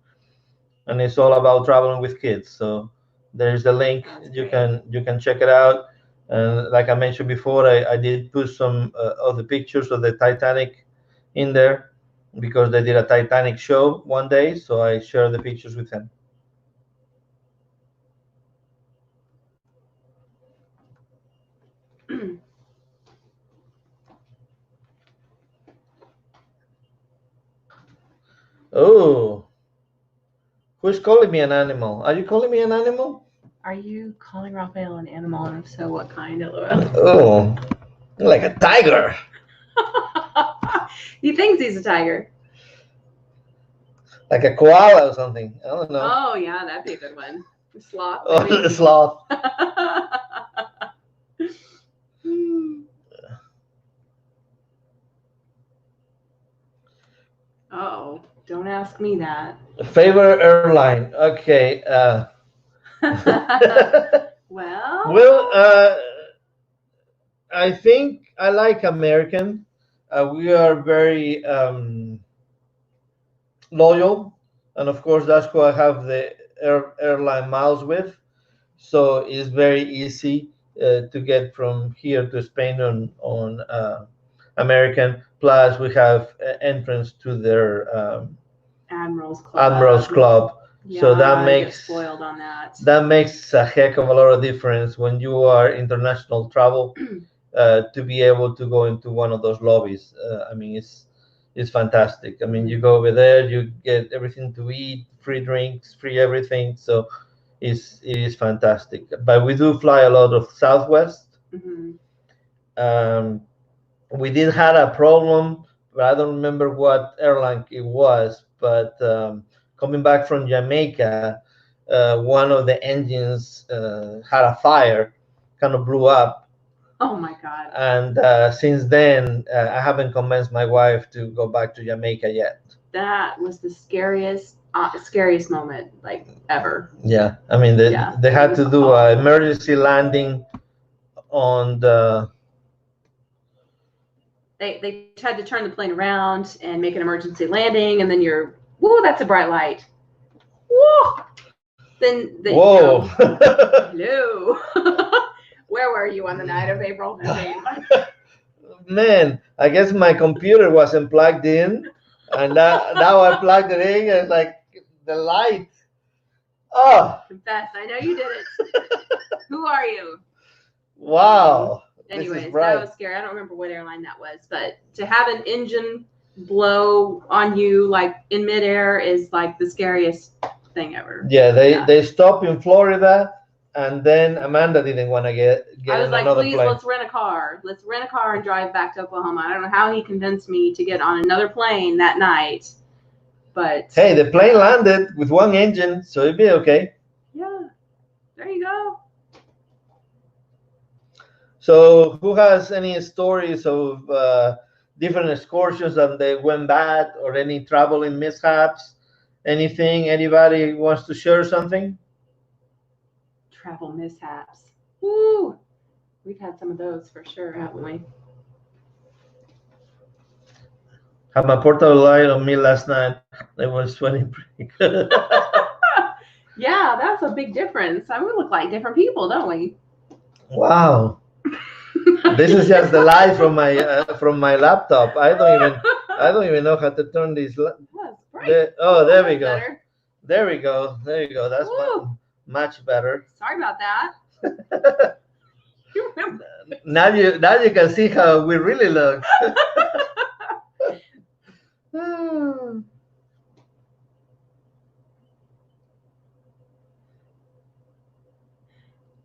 and it's all about traveling with kids. So there's the link. That's You great. can check it out. And like I mentioned before, I did put some of the pictures of the Titanic in there because they did a Titanic show one day. So I shared the pictures with them. Oh, who's calling me an animal? Are you calling me an animal? Are you calling Raphael an animal? And if so, what kind? LOL. Oh, like a tiger, He thinks he's a tiger. like a koala or something. I don't know. Oh yeah, that'd be a good one. Sloth. Oh, Maybe. a sloth. Oh, don't ask me that. Favorite airline? Okay. Well, Well, I think I like American. We are very loyal, and of course, that's who I have the airline miles with. So it's very easy to get from here to Spain on American. Plus, we have entrance to their Admirals Club. Admirals Club. Yeah, So that I get makes spoiled on that. a heck of a lot of difference when you are international travel to be able to go into one of those lobbies. I mean, it's fantastic. I mean, you go over there, you get everything to eat, free drinks, free everything. So it is fantastic. But we do fly a lot of Southwest. Mhm. Um, we did had a problem, but I don't remember what airline it was. But coming back from Jamaica, one of the engines had a fire, kind of blew up. Oh my God. And since then, I haven't convinced my wife to go back to Jamaica yet. That was the scariest moment like ever. Yeah, I mean they it had was to do awful. an emergency landing on the. They tried to turn the plane around and make an emergency landing, and then you're, whoa, that's a bright light. Whoa. Then Whoa. Hello. Where were you on the night of April 15th? Man, I guess my computer wasn't plugged in, and now I plugged it in, and it's like the light. Oh. Confess, I know you did it. Who are you? Wow. Anyways, that was scary. I don't remember what airline that was, but to have an engine blow on you like in midair is like the scariest thing ever. Yeah, they stopped in Florida, and then Amanda didn't want to get I was in like, another please, plane. let's rent a car. Let's rent a car and drive back to Oklahoma. I don't know how he convinced me to get on another plane that night, but hey, the plane landed with one engine, so it'd be okay. Yeah, there you go. So, who has any stories of different excursions that they went bad, or any traveling mishaps? Anything? Anybody wants to share something? Travel mishaps. Woo! We've had some of those for sure, haven't we? Had my portable light on me last night. It was sweating pretty good. Yeah, that's a big difference. I mean, we look like different people, don't we? Wow. This is just the light from my laptop. I don't even know how to turn these. There we go. Better. There we go. There you go. That's much better. Sorry about that. Now you can see how we really look.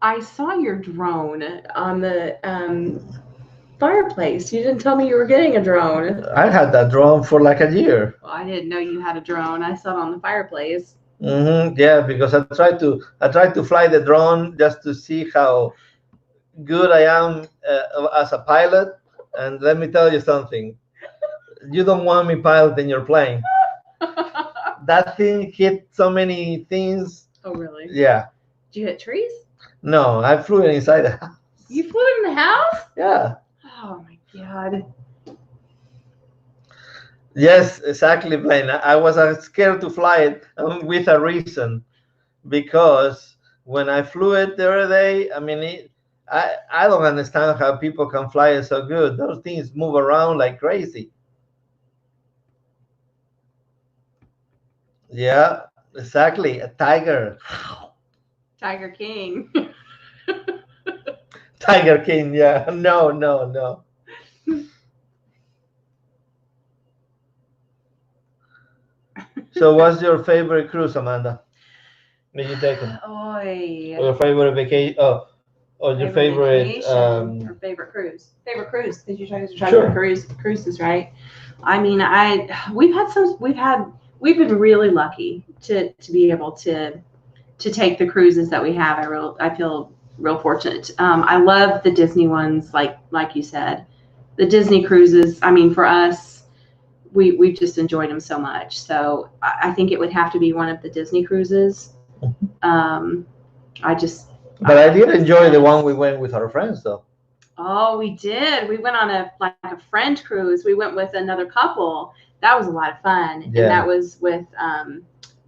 I saw your drone on the fireplace. You didn't tell me you were getting a drone. I had that drone for like a year. Well, I didn't know you had a drone. I saw it on the fireplace. Yeah, because I tried to fly the drone just to see how good I am as a pilot. And let me tell you something. You don't want me piloting your plane. That thing hit so many things. Oh, really? Yeah. Did you hit trees? No, I flew it inside the house. You flew it in the house? Yeah. Oh my God. Yes, exactly, Blaine. I was scared to fly it with a reason, because when I flew it the other day, I mean, I don't understand how people can fly it so good. Those things move around like crazy. Yeah, exactly. A tiger. Tiger King. Tiger King. Yeah. No. So, what's your favorite cruise, Amanda? Did you take it? Or your favorite vacation? Or your favorite or favorite cruise? Favorite cruise, because you're trying Sure. to cruises, right? I mean, we've been really lucky to be able to take the cruises that we have. I feel real fortunate. I love the Disney ones, like you said, the Disney cruises. I mean, for us, we've just enjoyed them so much. So I think it would have to be one of the Disney cruises. But I did enjoy the one we went with our friends, though. Oh, we did. We went on a friend cruise. We went with another couple. That was a lot of fun. Yeah. And that was with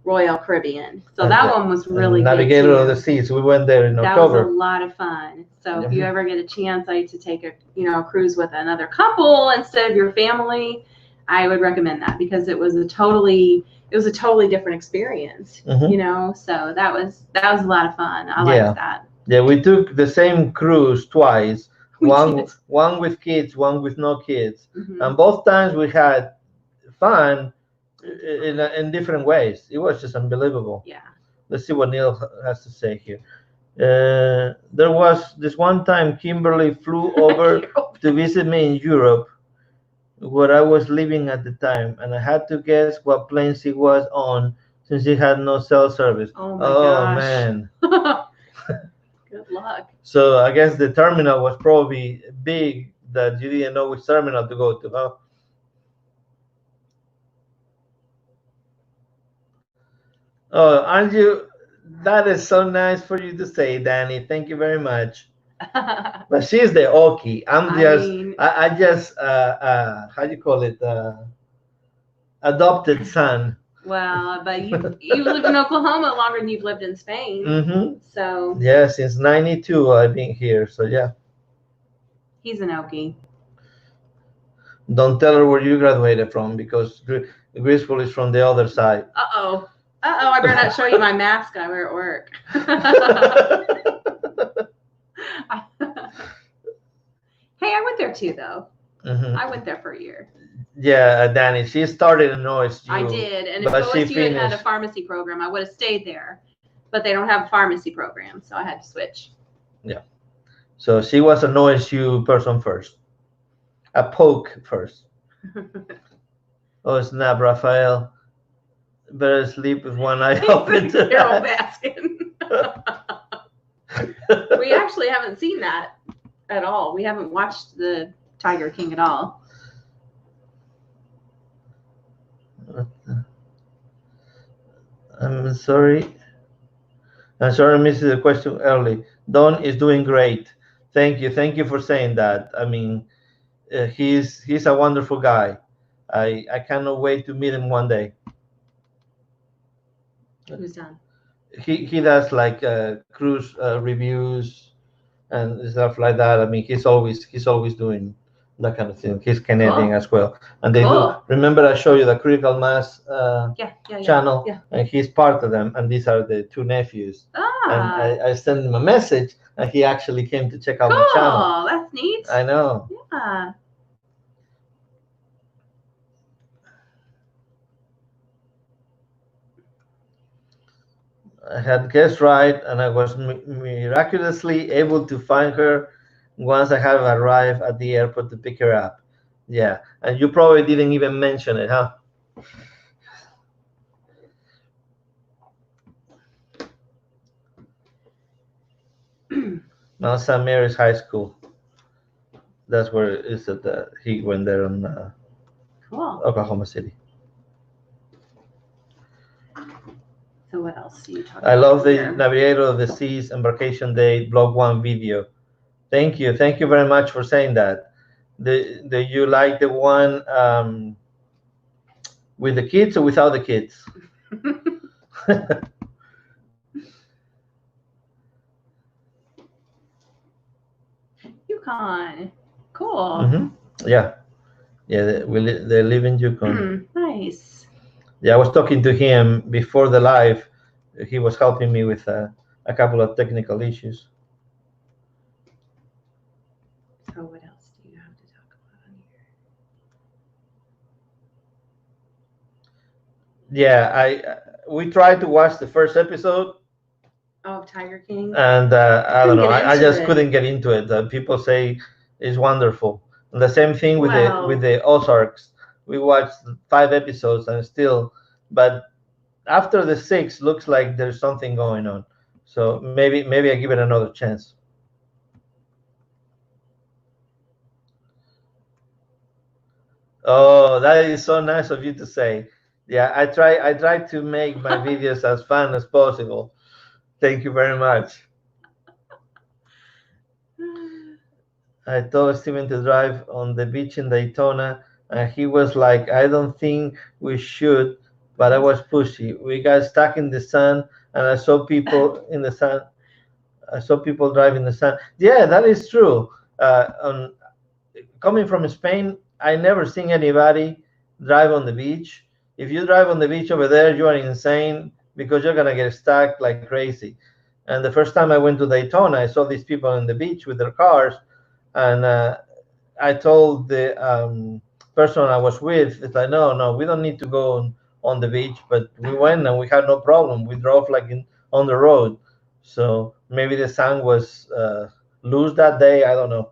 Royal Caribbean. So that one was really good. Navigator of the Seas. We went there in October. That was a lot of fun. So if you ever get a chance to take a cruise with another couple instead of your family, I would recommend that, because it was a totally different experience. So that was a lot of fun. I liked that. Yeah, we took the same cruise twice. One with kids, one with no kids. Mm-hmm. And both times we had fun in different ways. It was just unbelievable. Yeah. Let's see what Neil has to say here. There was this one time Kimberly flew over to visit me in Europe, where I was living at the time, and I had to guess what plane she was on since she had no cell service. Oh my Oh gosh. man. Good luck. So I guess the terminal was probably big that you didn't know which terminal to go to, huh? Oh, aren't you? That is so nice for you to say, Danny. Thank you very much. But she's the Okie. I'm I just, mean, I just, how do you call it? Adopted son. well, but you've lived in Oklahoma longer than you've lived in Spain. Mm-hmm. So Yeah, since '92 I've been here. So yeah. he's an Okie. Don't tell her where you graduated from because Griswold is from the other side. Uh-oh. Uh-oh, I better not show you my mask I wear at work. Hey, I went there too, though. Mm-hmm. I went there for a year. Yeah, Danny, she started in OSU. I did, and if but she OSU had a finished. pharmacy program, I would have stayed there. But they don't have a pharmacy program, so I had to switch. Yeah. So she was an OSU person first. A poke first. Oh snap, Raphael. Better sleep with one eye open. Carol Baskin. We actually haven't seen that at all. We haven't watched the Tiger King at all. I'm sorry. I'm sorry I missed the question early. Don is doing great. Thank you. Thank you for saying that. I mean, he's a wonderful guy. I cannot wait to meet him one day. Who's done? He does like cruise reviews and stuff like that. I mean, he's always doing that kind of thing. He's Canadian Cool. as well, and they do. Cool. Remember, I showed you the Critical Mass Yeah. channel, yeah. and he's part of them. And these are the two nephews. And Ah, I sent him a message, and he actually came to check out my channel. cool. That's neat. I know. Yeah. I had guessed right, and I was miraculously able to find her once I had arrived at the airport to pick her up. Yeah, and you probably didn't even mention it, huh? Mount St. Mary's High School. That's where it is at he went there in Cool. Oklahoma City. So what else do you talk I about love the here? Navigator of the Seas Embarkation Day Blog 1 video. Thank you. Thank you very much for saying that. Do you like the one with the kids or without the kids? Yukon. Cool. Mm-hmm. Yeah. Yeah, they live in Yukon. Nice. Yeah, I was talking to him before the live. He was helping me with a couple of technical issues. So what else do you have to talk about on here? Yeah, we tried to watch the first episode, Oh, Tiger King. and I don't know. I just it. couldn't get into it. People say it's wonderful. And the same thing with Well- the Ozarks. We watched 5 episodes and still, but after the 6, looks like there's something going on. So maybe I give it another chance. Oh, that is so nice of you to say. Yeah, I try to make my videos as fun as possible. Thank you very much. I told Steven to drive on the beach in Daytona, and he was like, I don't think we should, but I was pushy. We got stuck in the sun, and I saw people in the sun. I saw people drive in the sun. Yeah, that is true. Coming from Spain, I never seen anybody drive on the beach. If you drive on the beach over there, you are insane because you're gonna get stuck like crazy. And the first time I went to Daytona, I saw these people on the beach with their cars, and I told the person I was with, it's like, no, we don't need to go on the beach. But we went and we had no problem. We drove like on the road. So maybe the sound was loose that day. I don't know.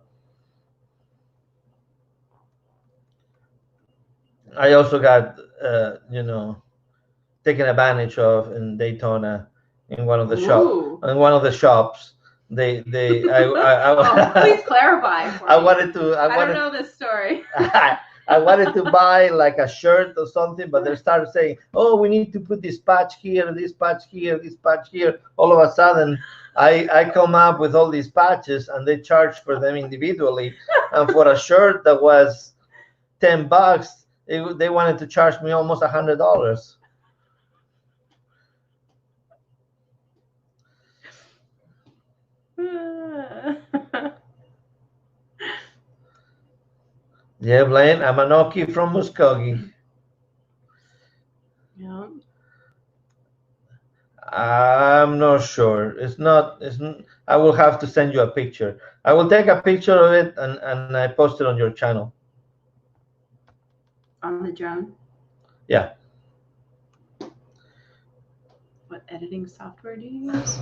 I also got taken advantage of in Daytona in one of the Ooh. shops. They Oh, please clarify for I me. wanted to I don't know this story. I wanted to buy like a shirt or something, but they started saying, "Oh, we need to put this patch here, this patch here, this patch here." All of a sudden, I come up with all these patches, and they charge for them individually, and for a shirt that was $10, they wanted to charge me almost $100. Yeah, Blaine, I'm an Okie from Muskogee. Yeah. I'm not sure. It's not. I will have to send you a picture. I will take a picture of it and I post it on your channel. On the drone. Yeah. What editing software do you use?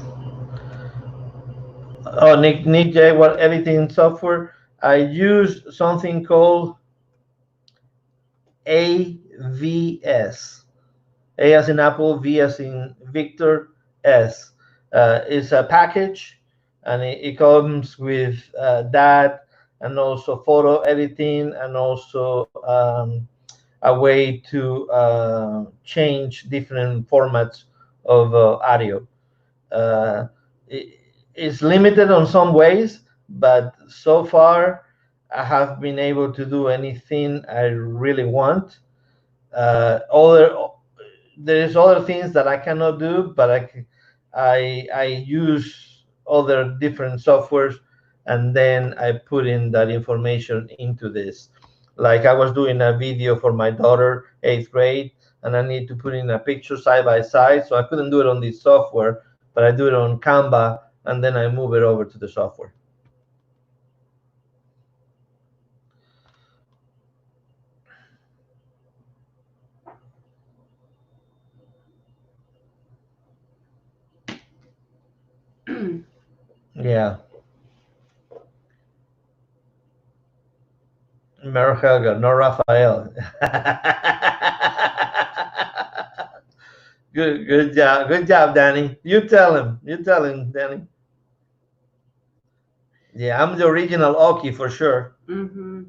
Oh, Nick J, what editing software? I use something called AVS. A as in Apple, V as in Victor, S. It's a package, and it comes with that, and also photo editing, and also a way to change different formats of audio. Uh, it, it's limited on some ways, but so far I have been able to do anything I really want. Other There's other things that I cannot do, but I use other different softwares, and then I put in that information into this. Like I was doing a video for my daughter, 8th grade, and I need to put in a picture side by side, so I couldn't do it on this software, but I do it on Canva, and then I move it over to the software. Yeah. Mero Helga, no Rafael. Good job, Danny. You tell him. You tell him, Danny. Yeah, I'm the original Oki for sure. Mm-hmm.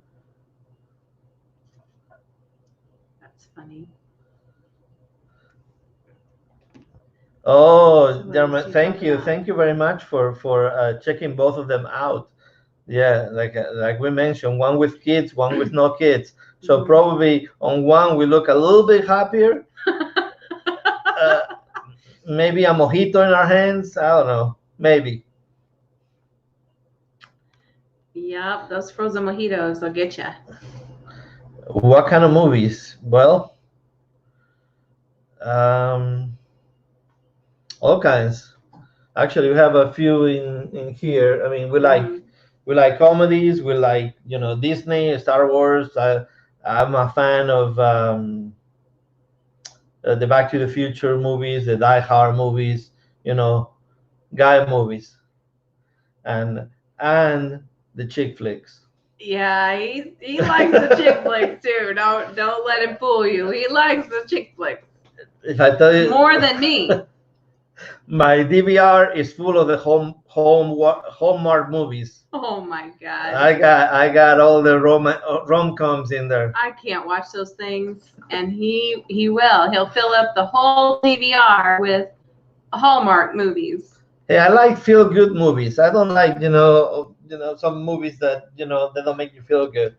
That's funny. Oh, What else Dermot, do you talk thank you very much for checking both of them out. Yeah, like we mentioned, one with kids, one with no kids. So Mhm. probably on one we look a little bit happier. Uh, Maybe a mojito in our hands. I don't know. Maybe. Yep, those frozen mojitos will get you. What kind of movies? Well, um, all kinds. Actually, we have a few in here. I mean, Mhm. we like comedies. We like Disney, Star Wars. I'm a fan of the Back to the Future movies, the Die Hard movies. You know, guy movies, and and the chick flicks. Yeah, he likes the chick flicks too. Don't let him fool you. He likes the chick flicks If I tell you more than me. my DVR is full of the Hallmark movies. Oh my god. I got all the rom-coms in there. I can't watch those things, and he will. He'll fill up the whole DVR with Hallmark movies. Hey, I like feel good movies. I don't like some movies that they don't make you feel good.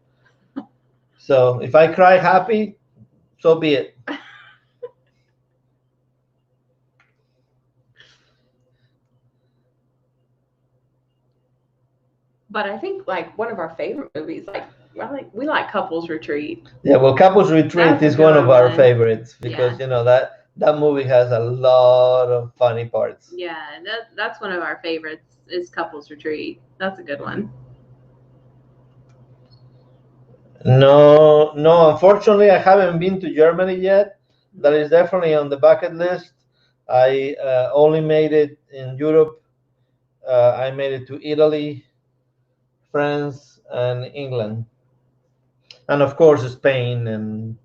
So if I cry happy, so be it. But I think like one of our favorite movies, we like Couples Retreat. Yeah, well, Couples Retreat That's a is one of our good one. favorites because that movie has a lot of funny parts. Yeah, that's one of our favorites is Couples Retreat. That's a good one. No, no, unfortunately, I haven't been to Germany yet. That is definitely on the bucket list. I only made it in Europe I made it to Italy, France, and England, and of course Spain and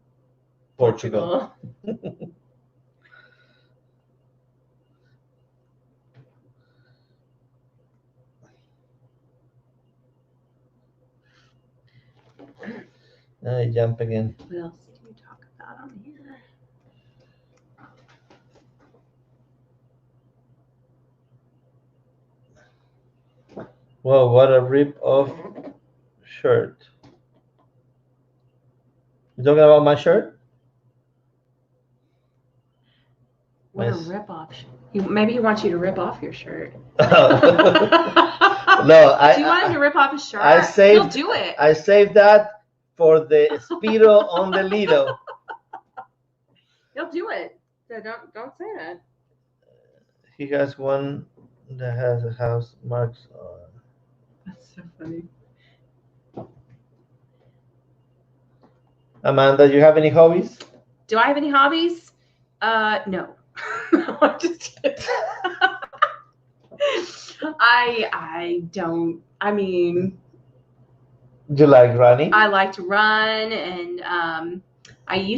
Portugal. Portugal. I jump again. What else do we talk about on here? Whoa, what a rip-off shirt. You talking about my shirt? What a Nice. rip-off. Maybe he wants you to rip off your shirt. No, Do you want him to rip off his shirt? I He'll saved. do it. I saved that for the Speedo on the Lido. He'll do it. So don't say that. He has one that has a house marks on. That's so funny. Amanda, you have any hobbies? Do I have any hobbies? No. No, I'm just kidding. I don't. I mean, Do you like running? I like to run, and I like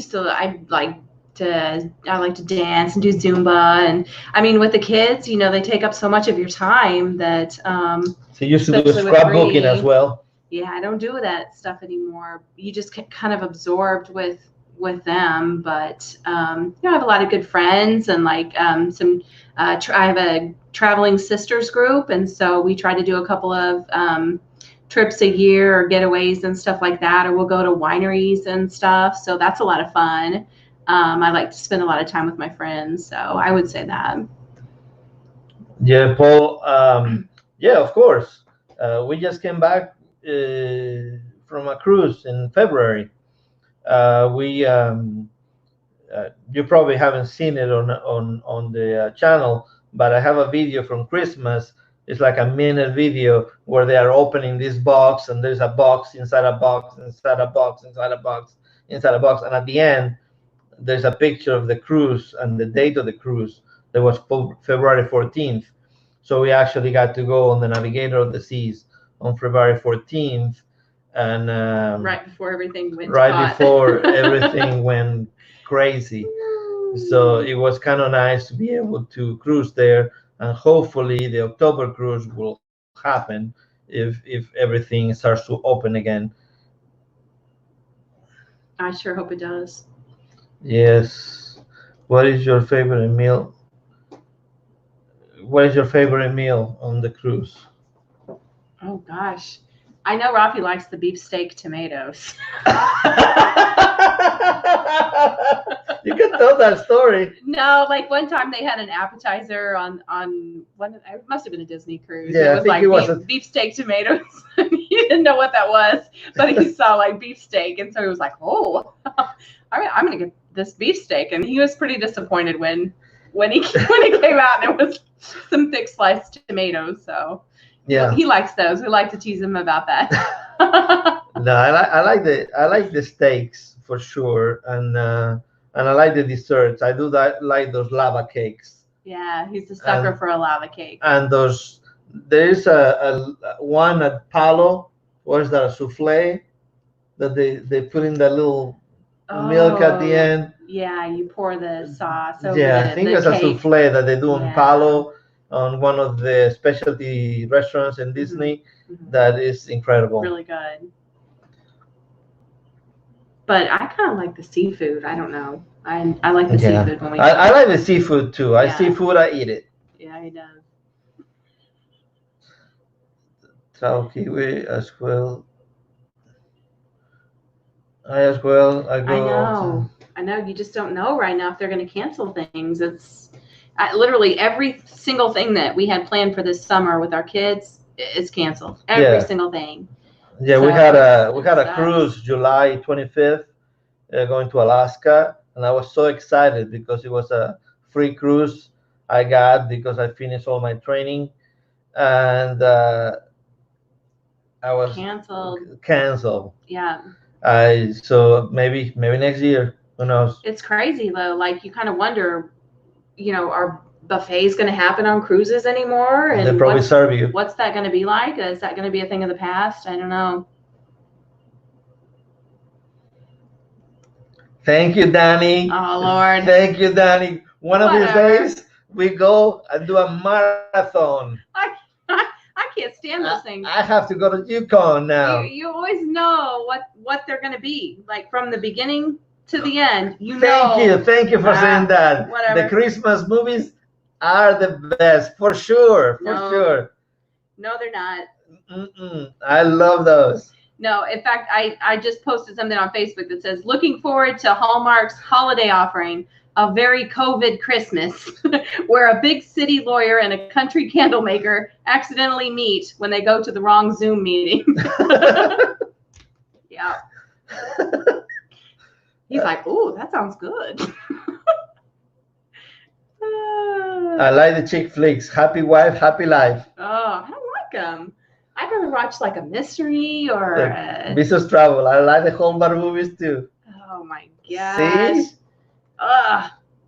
to dance and do Zumba, and I mean, with the kids, they take up so much of your time that So you used to do especially with scrapbooking Bree. as well. Yeah, I don't do that stuff anymore. You just get kind of absorbed with them, but I have a lot of good friends, and like some I have a traveling sisters group, and so we try to do a couple of trips a year or getaways and stuff like that, or we'll go to wineries and stuff, so that's a lot of fun. I like to spend a lot of time with my friends, so I would say that. Yeah, Paul. Yeah, of course. We just came back from a cruise in February. We You probably haven't seen it on the channel, but I have a video from Christmas. It's like a minute video where they are opening this box, and there's a box inside a box inside a box inside a box inside a box, and at the end there's a picture of the cruise and the date of the cruise. That was February 14th. So we actually got to go on the Navigator of the Seas on February 14th, and Right before everything went right before everything went crazy. So it was kind of nice to be able to cruise there, and hopefully the October cruise will happen if everything starts to open again. I sure hope it does. Yes. What is your favorite meal? What is your favorite meal on the cruise? Oh gosh, I know Rafi likes the beefsteak tomatoes. You can tell that story. No, like one time they had an appetizer on one. It must have been a Disney cruise. Yeah, it was I think like it was beefsteak tomatoes. He didn't know what that was, but he saw like beefsteak, and so he was like, "Oh, I'm gonna get this beefsteak." And he was pretty disappointed when he came out and it was some thick sliced tomatoes. So Yeah. he likes those. We like to tease him about that. No, I like the steaks for sure, and I like the desserts. I do that like those lava cakes. Yeah, he's a sucker for a lava cake. And those there is a one at Palo. What is that? A souffle that they put in that little milk at the end. Yeah, you pour the sauce over Yeah, I think it's a souffle that they do in Palo on one of the specialty restaurants in Disney. Mm-hmm. That is incredible. Really good. But I kind of like the seafood. I don't know. I like the seafood when we. I like the seafood too. I seafood. I eat it. Yeah, he does. Tao kiwi as well. I go. I know. You just don't know right now if they're going to cancel things. It's literally every single thing that we had planned for this summer with our kids is canceled. Every single thing. Yeah, so, we had a cruise July 25th going to Alaska, and I was so excited because it was a free cruise I got because I finished all my training, and I was canceled. Yeah. So maybe next year. Who knows? It's crazy though. Like you kind of wonder, buffets going to happen on cruises anymore, and they probably serve you. What's that going to be like? Is that going to be a thing of the past? I don't know. Thank you, Danny. Oh, Lord. Thank you, Danny. One of these Whatever. days, we go and do a marathon. I can't stand those things. I have to go to Yukon now. You always know what they're going to be, like from the beginning to the end. Thank you for saying that. Whatever. The Christmas movies are the best, for sure, No, they're not. I love those. No, in fact, I just posted something on Facebook that says, looking forward to Hallmark's holiday offering, A Very COVID Christmas, where a big city lawyer and a country candle maker accidentally meet when they go to the wrong Zoom meeting. Yeah. He's like, ooh, that sounds good. I like the chick flicks. Happy wife, happy life. Oh, I don't like them. I'd rather watch like a mystery or Viso's Travel. I like the Hallmark movies too. Oh my gosh. See?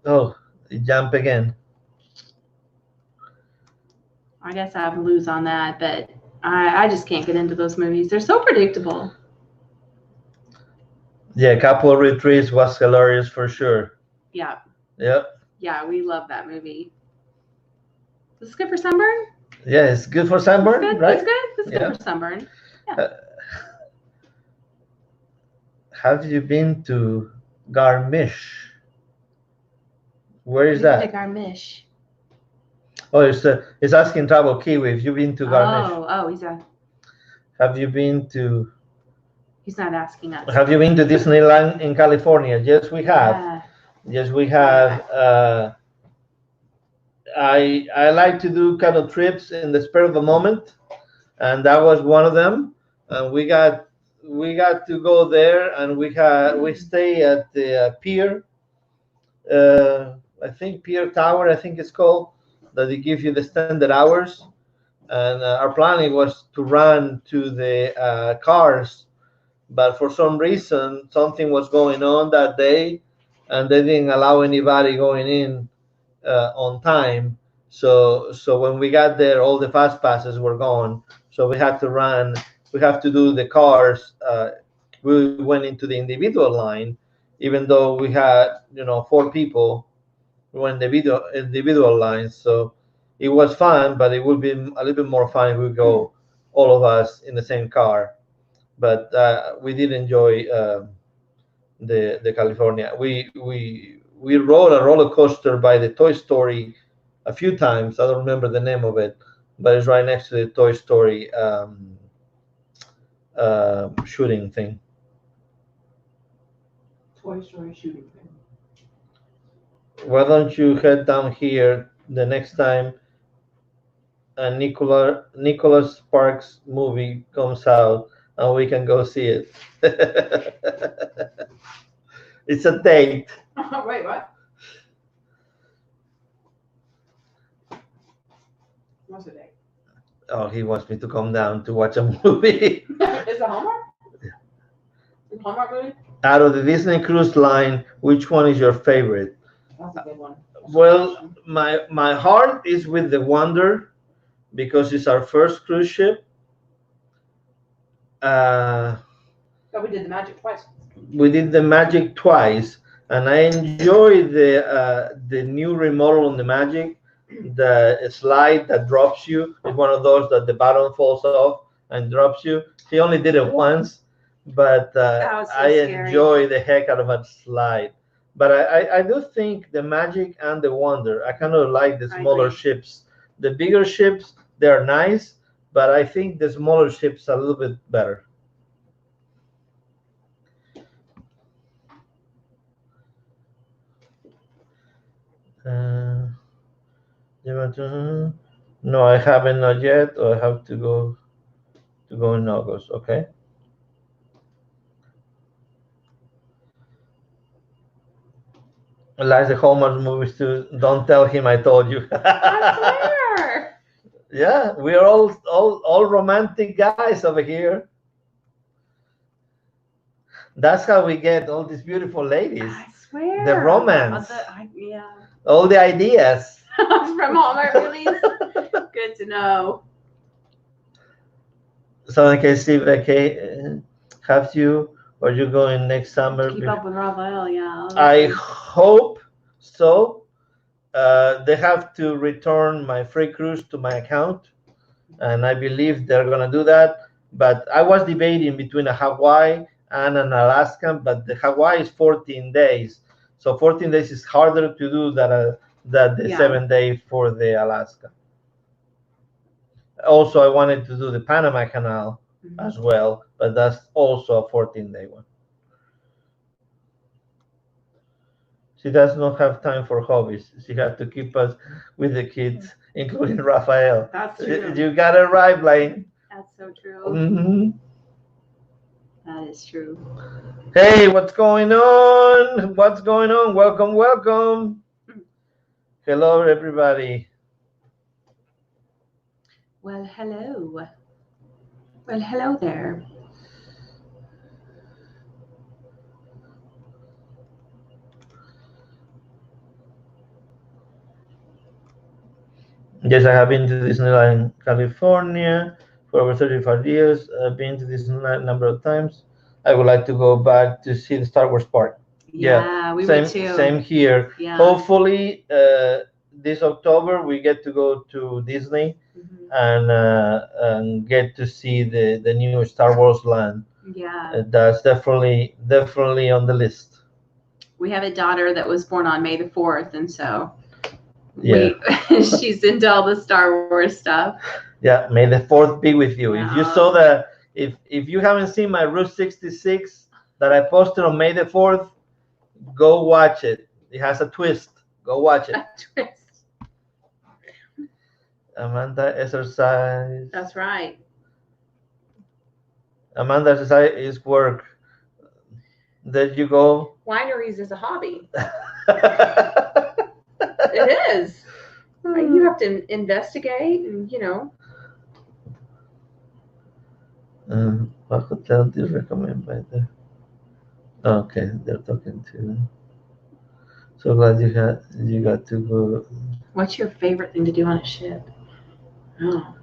Oh, jump again. I guess I have lose on that, but I just can't get into those movies. They're so predictable. Yeah, Couple Retreats was hilarious for sure. Yeah. Yep. Yeah, we love that movie. Is this good for sunburn? Yeah, it's good for sunburn, it's good, right? It's good. It's good for sunburn. Yeah. Have you been to Garmisch? Where is that? Garmisch. Oh, it's asking Travel Kiwi if you've been to Garmisch. Oh, he's a. Have you been to? He's not asking us. Have you been to Disneyland in California? Yes, we have. Yeah. Yes, we have. Yeah. I like to do kind of trips in the spur of the moment, and that was one of them. And we got to go there, and we stay at the pier. I think Pier Tower, I think it's called, that they give you the standard hours. And our planning was to run to the cars, but for some reason something was going on that day, and they didn't allow anybody going in on time. So when we got there, all the fast passes were gone. So we had to run. We have to do the cars. We went into the individual line, even though we had 4 people. We went individual lines. So it was fun, but it would be a little bit more fun if we go all of us in the same car. But we did enjoy the California. We rode a roller coaster by the Toy Story a few times. I don't remember the name of it, but it's right next to the Toy Story shooting thing. Toy Story shooting thing. Why don't you head down here the next time a Nicholas Sparks movie comes out, and we can go see it. It's a date. Wait, what? What's a date? Oh, he wants me to come down to watch a movie. Is it Hallmark? Is it Hallmark movie? Out of the Disney Cruise Line, which one is your favorite? That's a good one. Well, my heart is with the Wonder, because it's our first cruise ship. But we did the Magic twice. We did the Magic twice, and I enjoy the new remodel on the Magic. The slide that drops you is one of those that the bottom falls off and drops you. He only did it once, but I enjoy the heck out of that slide. But I do think the Magic and the Wonder, I kind of like the smaller ships. The bigger ships, they're nice, but I think the smaller ships are a little bit better. No, I haven't not yet. Or I have to go in August. Okay. I like the Hallmark movies too. Don't tell him I told you. I swear. Yeah, we are all romantic guys over here. That's how we get all these beautiful ladies. I swear. The romance. Yeah. All the ideas. from Hallmark movies. Good to know. So I can see Vacay have you, or you going next summer? Keep up with Raphael, yeah. I hope so. They have to return my free cruise to my account, and I believe they're gonna do that. But I was debating between a Hawaii and an Alaska, but the Hawaii is 14 days, so 14 days is harder to do than the 7 day for the Alaska. Also, I wanted to do the Panama Canal as well, but that's also a 14-day one. She does not have time for hobbies. She has to keep us with the kids, including Raphael. That's true. You got it right, Blaine. That's so true. Mm-hmm. That is true. Hey, what's going on? What's going on? Welcome, welcome. Hello, everybody. Well, hello. Well, hello there. Yes, I have been to Disneyland, California for over 35 years. I've been to Disneyland a number of times. I would like to go back to see the Star Wars park. Yeah, we same, would too. Same here. Yeah. Hopefully, this October we get to go to Disney and get to see the new Star Wars land. Yeah. That's definitely on the list. We have a daughter that was born on May the 4th, and so she's into all the Star Wars stuff. Yeah, May the 4th be with you. If you saw if you haven't seen my Route 66 that I posted on May the 4th, go watch it. It has a twist. Go watch it. A twist. Amanda exercise. That's right. Amanda exercise is work. There you go. Wineries is a hobby. It is. You have to investigate and, What hotel do you recommend by there? Okay, they're talking to. So glad you got to go. What's your favorite thing to do on a ship? Oh.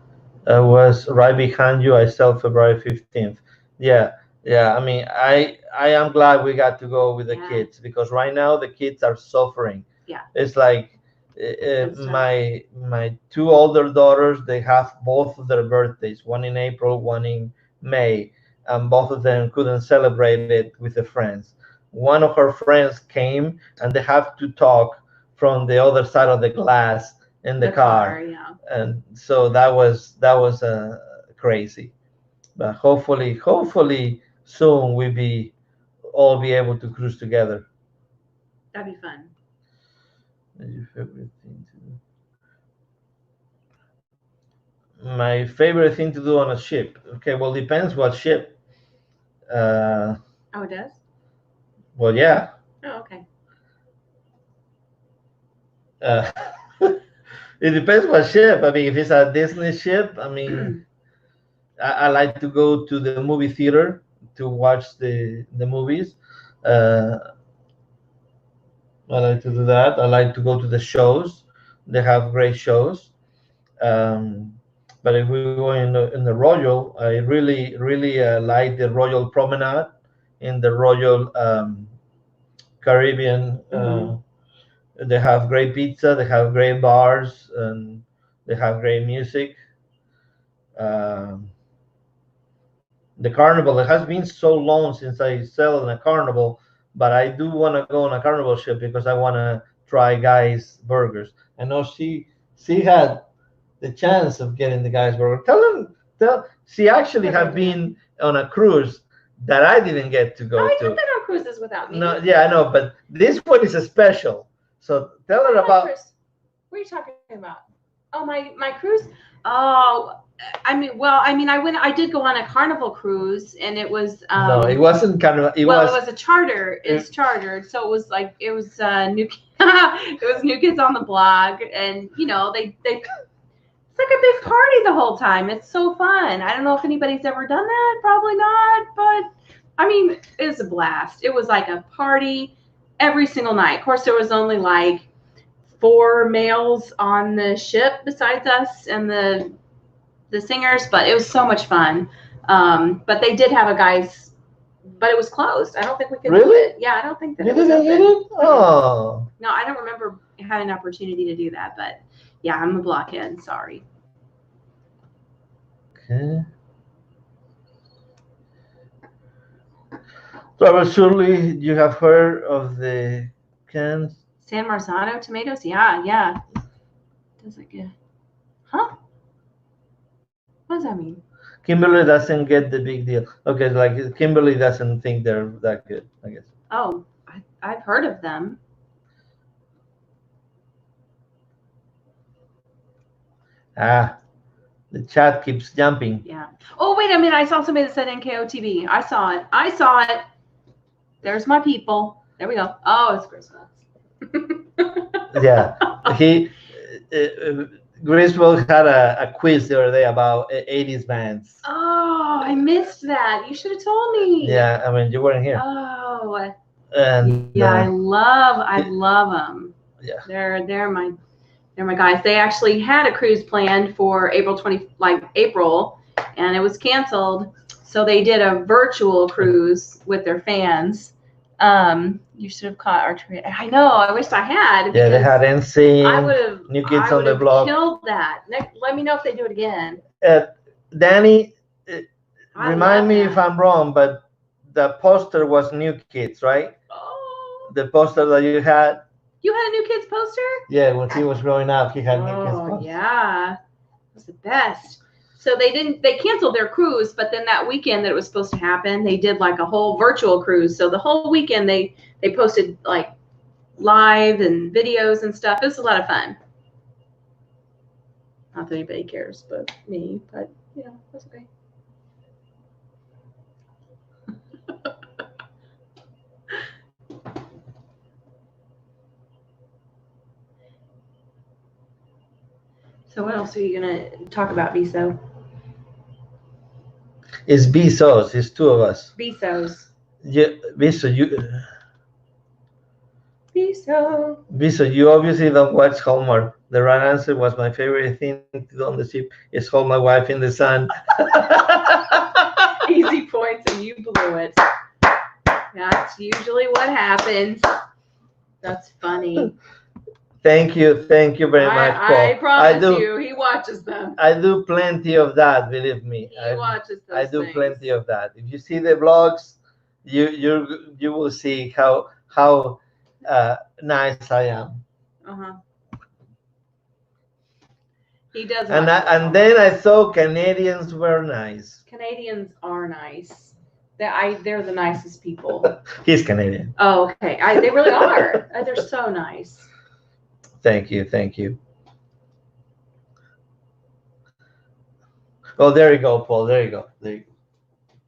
I was right behind you. I saw February 15th. Yeah. I mean, I am glad we got to go with the kids, because right now the kids are suffering. Yeah. It's like my two older daughters, they have both of their birthdays, one in April, one in May, and both of them couldn't celebrate it with their friends. One of her friends came and they have to talk from the other side of the glass in the car. Yeah. And so that was crazy. But hopefully soon we all be able to cruise together. That'd be fun. Your favorite thing to do? My favorite thing to do on a ship. Okay, well, depends what ship. Oh, it does? Well, yeah. Oh, okay. It depends what ship. I mean, if it's a Disney ship, I mean, I like to go to the movie theater to watch the movies. I like to do that. I like to go to the shows. They have great shows. But if we go in the Royal, I really like the Royal Promenade in the Royal Caribbean. They have great pizza. They have great bars, and they have great music. The Carnival. It has been so long since I sailed in a Carnival, but I do want to go on a Carnival ship because I want to try Guy's burgers. I know she had the chance of getting the Guy's burger. Tell she actually have been on a cruise that I didn't get to go to. You've been on cruises without me. No, yeah, I know, but this one is a special. So tell her about. What are you talking about? Oh, my cruise. Oh, I did go on a Carnival cruise, and it was. No, it wasn't Carnival. It was a charter. It's chartered, so it was new. It was New Kids on the Block, and they. It's like a big party the whole time. It's so fun. I don't know if anybody's ever done that. Probably not, but I mean, it was a blast. It was like a party every single night. Of course, there was only like 4 males on the ship besides us and the singers, but it was so much fun. But they did have a guys, but it was closed. I don't think we could do it. Yeah, I don't think that You it was didn't open. get it? Oh. No, I don't remember having an opportunity to do that, but yeah, I'm a blockhead. Sorry. Okay. Robert, surely you have heard of the cans. San Marzano tomatoes? Yeah. Does it get? Huh? What does that mean? Kimberly doesn't get the big deal. Okay, like Kimberly doesn't think they're that good, I guess. Oh, I've heard of them. Ah, the chat keeps jumping. Yeah. Oh, wait a minute. I saw somebody that said NKOTB. I saw it. There's my people. There we go. Oh, it's Griswold. Yeah. Griswold had a quiz the other day about 80s bands. Oh, I missed that. You should have told me. Yeah, I mean, you weren't here. Oh. And yeah, I love them. Yeah. They're my guys. They actually had a cruise planned for April, and it was canceled. So they did a virtual cruise with their fans. You should have caught our trip. I know. I wish I had. Yeah, they had NSYNC. I would have. New Kids on the Block. Killed that. Let me know if they do it again. Danny, remind me if I'm wrong, but the poster was New Kids, right? Oh. The poster that you had. You had a New Kids poster? Yeah, when he was growing up, he had New Kids poster. Oh, yeah. It was the best. So they canceled their cruise, but then that weekend that it was supposed to happen, they did like a whole virtual cruise. So the whole weekend they posted like live and videos and stuff. It was a lot of fun. Not that anybody cares but me, but you know, that's okay. So what else are you gonna talk about, Viso? It's Visos. It's two of us. Visos. Yeah, Viso, you obviously don't watch Hallmark. The right answer was my favorite thing to do on the ship is hold my wife in the sun. Easy points, and you blew it. That's usually what happens. That's funny. Thank you very much, Paul. I promise you, he watches them. I do plenty of that, believe me. He watches those I do things. plenty of that. If you see the vlogs, you will see how nice I am. He does. And then I thought Canadians were nice. Canadians are nice. They're the nicest people. He's Canadian. Oh, okay. They really are. They're so nice. Thank you. Oh, there you go, Paul. There you go.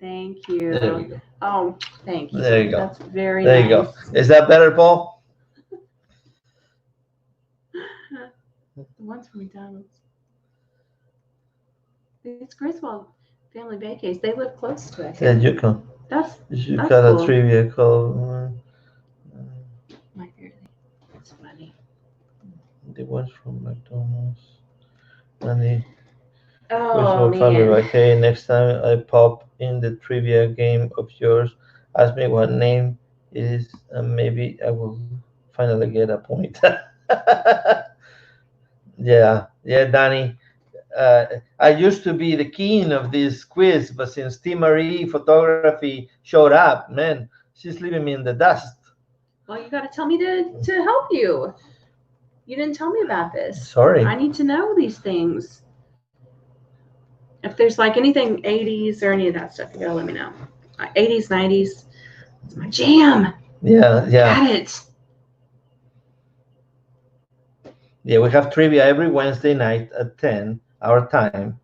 Thank you. There you go. Oh, thank you. There you go. That's very nice. There you go. Is that better, Paul? The ones from McDonald's. It's Griswold family Vacays. They live close to us. Yeah, you can. That's got cool. A trivia called. My favorite. That's funny. The ones from McDonald's. And the Oh, man. Family Vacay. Next time I pop in the trivia game of yours, ask me what name it is, and maybe I will finally get a point. Yeah, Danny. I used to be the king of this quiz, but since T. Marie Photography showed up, man, she's leaving me in the dust. Well, you got to tell me to help you. You didn't tell me about this. Sorry. I need to know these things. If there's like anything 80s or any of that stuff, you gotta let me know. 80s, 90s. It's my jam. Yeah. Got it. Yeah, we have trivia every Wednesday night at 10, our time.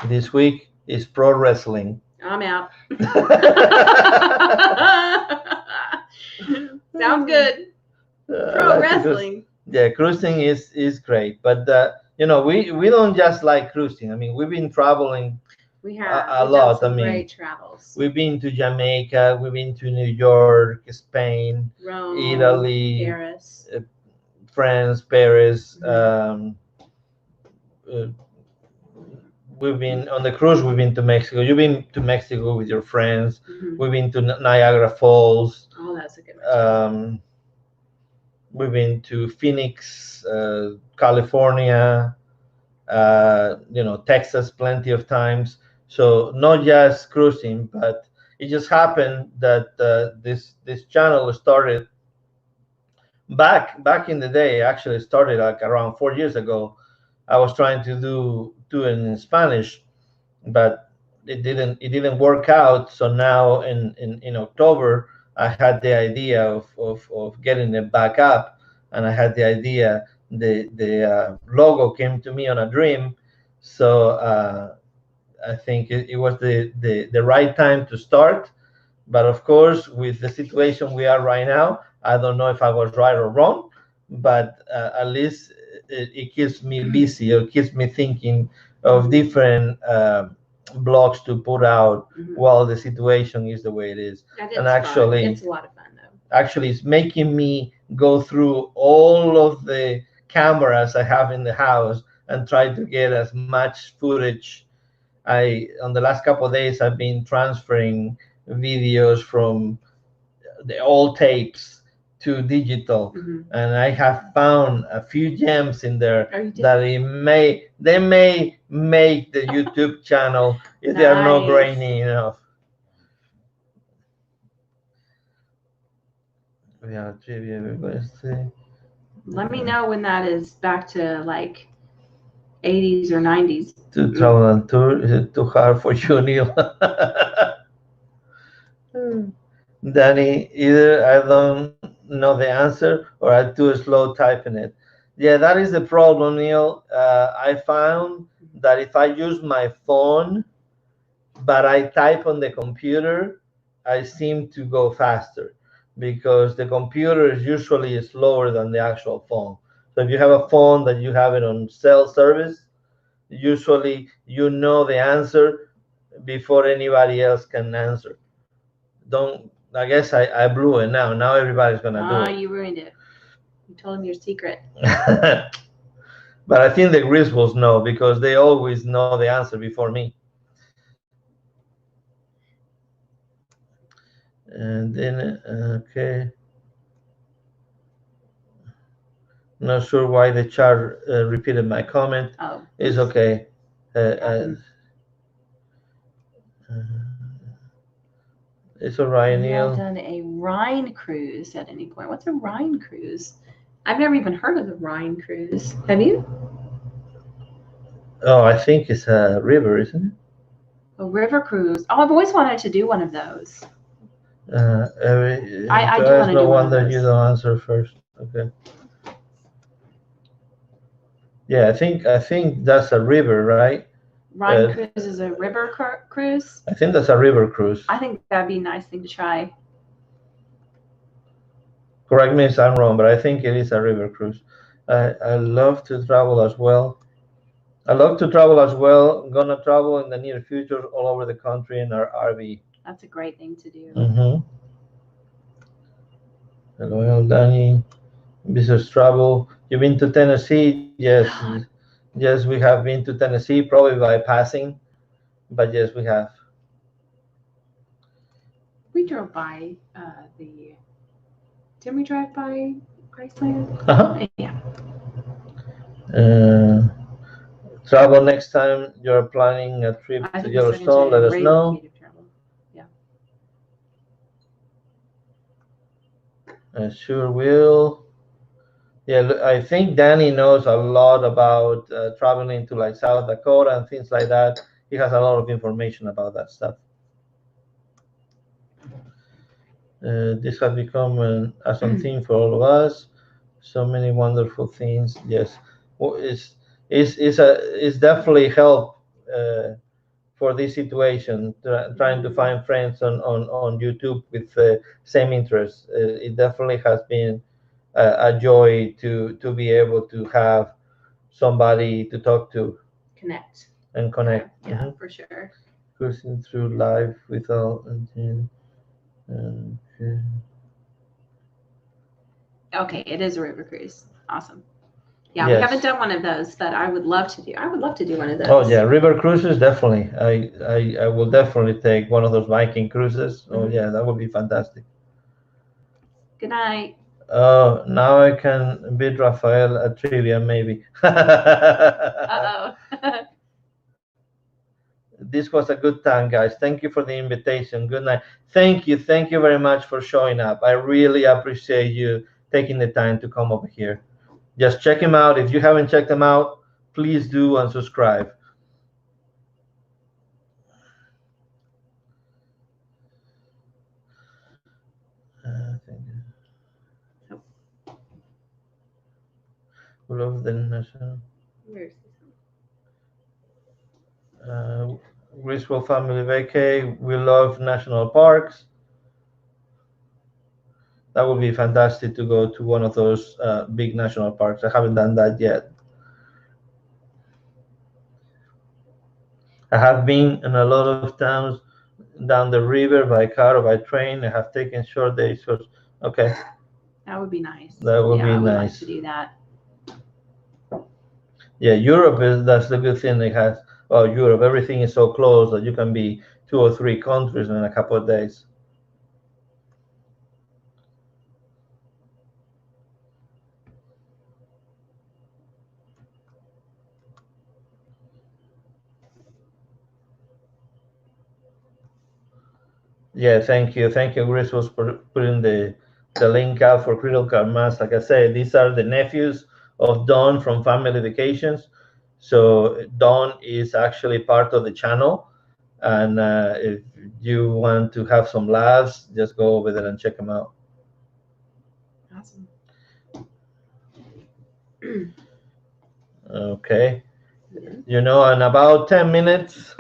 This week is pro wrestling. I'm out. Sounds good. Pro wrestling. Yeah, cruising is great, but we don't just like cruising. I mean, we've been traveling. We have a lot. I mean, great travels. We've been to Jamaica. We've been to New York, Spain, Rome, Italy, Paris, friends, Paris. Mhm. Uh, we've been on the cruise. We've been to Mexico. You've been to Mexico with your friends. Mhm. We've been to Niagara Falls. Oh, that's a good one too. We've been to Phoenix, California, Texas plenty of times. So not just cruising, but it just happened that this channel started back in the day. Actually, started like around 4 years ago. I was trying to do it in Spanish, but it didn't work out. So now in October, I had the idea of getting it back up, and I had the idea. The logo came to me on a dream, so I think it was the right time to start. But of course, with the situation we are right now, I don't know if I was right or wrong, but at least it keeps me busy, or keeps me thinking of different blogs to put out Mhm. while the situation is the way it is. That And is fun. actually, It's a lot of fun though. it's making me go through all of the cameras I have in the house and try to get as much footage. I On the last couple of days, I've been transferring videos from the old tapes to digital, Mhm. and I have found a few gems in there Oh, you did? that they may make the YouTube channel if they are not Nice. grainy enough. Yeah, trivia. We're going to say Let me know when that is back to like 80s or 90s. to travel and tour. Is it too hard for you, Neil? Danny, either I don't know the answer or I'm too slow typing it. Yeah, that is the problem, Neil. I found that if I use my phone, but I type on the computer, I seem to go faster because the computer is usually slower than the actual phone. So if you have a phone that you have it on cell service, usually you know the answer before anybody else can answer. Don't I guess I blew it now. Now everybody's gonna do Ah, it. you ruined it. You told him your secret. But I think the Griswolds know because they always know the answer before me. And then okay, not sure why the chat repeated my comment. Oh, It's oops. okay. Uh, uh, Happened. uh, it's all right, Have y'all Neil. done a Rhine cruise at any point? What's a Rhine cruise? I've never even heard of the Rhine cruise. Have you? Oh, I think it's a river, isn't A river cruise. Oh, I've always wanted to do one of those. it? I do Guys, want to no do one of wonder you those. don't answer first. Okay. Yeah, I think that's a river, right? Rhine cruise is a river cruise. I think that's a river cruise. I think that'd be a nice thing to try. Correct me if I'm wrong, but I think it is a river cruise. I love to travel as well. I love to travel as well. I'm gonna travel in the near future all over the country in our RV. That's a great thing to do. Mm-hmm. Hello, Danny. Viso's travel. You've been to Tennessee? Yes. Yes, we have been to Tennessee, probably by passing, but yes, we have. We drove by the. Didn't we drive by Graceland? Uh-huh. Yeah. Uh, Travel next time you're planning a trip I to think we're second to Yellowstone, let us Ray know. Vacated Travel. Yeah. I sure will. Yeah, I think Danny knows a lot about traveling to like South Dakota and things like that. He has a lot of information about that stuff. This has become an awesome theme for all of us. So many wonderful things. Yes, well, it's definitely help for this situation. Trying to find friends on YouTube with same interests. It definitely has been a joy to be able to have somebody to talk to Connect. and connect. Yeah, for sure. Cruising through life without okay. Okay, it is a river cruise. Awesome. Yeah, we haven't Yes. done one of those, but I would love to do. I would love to do one of Oh those. yeah, river cruises definitely. I will definitely take one of those Viking cruises. Oh Mhm. yeah, that would be fantastic. Good night. Oh, now I can beat Rafael at trivia maybe. Uh oh. This was a good time, guys. Thank you for the invitation. Good night. Thank you very much for showing up. I really appreciate you taking the time to come over here. Just check him out. If you haven't checked him out, please do and subscribe. Thank you. Love the national. Where's Uh, Griswold family vacay. We love national parks. That would be fantastic to go to one of those big national parks. I haven't done that yet. I have been in a lot of towns down the river by car or by train. I have taken short days. Okay, that would be nice. that would Yeah, be I would like nice. to do that. Yeah, Europe is that's the good thing it has. Well, Europe, everything is so close that you can be 2 or 3 countries in a couple of days. Yeah, thank you, Chris, was for putting the link out for Critical Mass. Like I said, these are the nephews of Don from Family Vacations. So Don is actually part of the channel, and if you want to have some laughs, just go over there and check them out. Awesome. Okay, Mhm. you know, in about 10 minutes,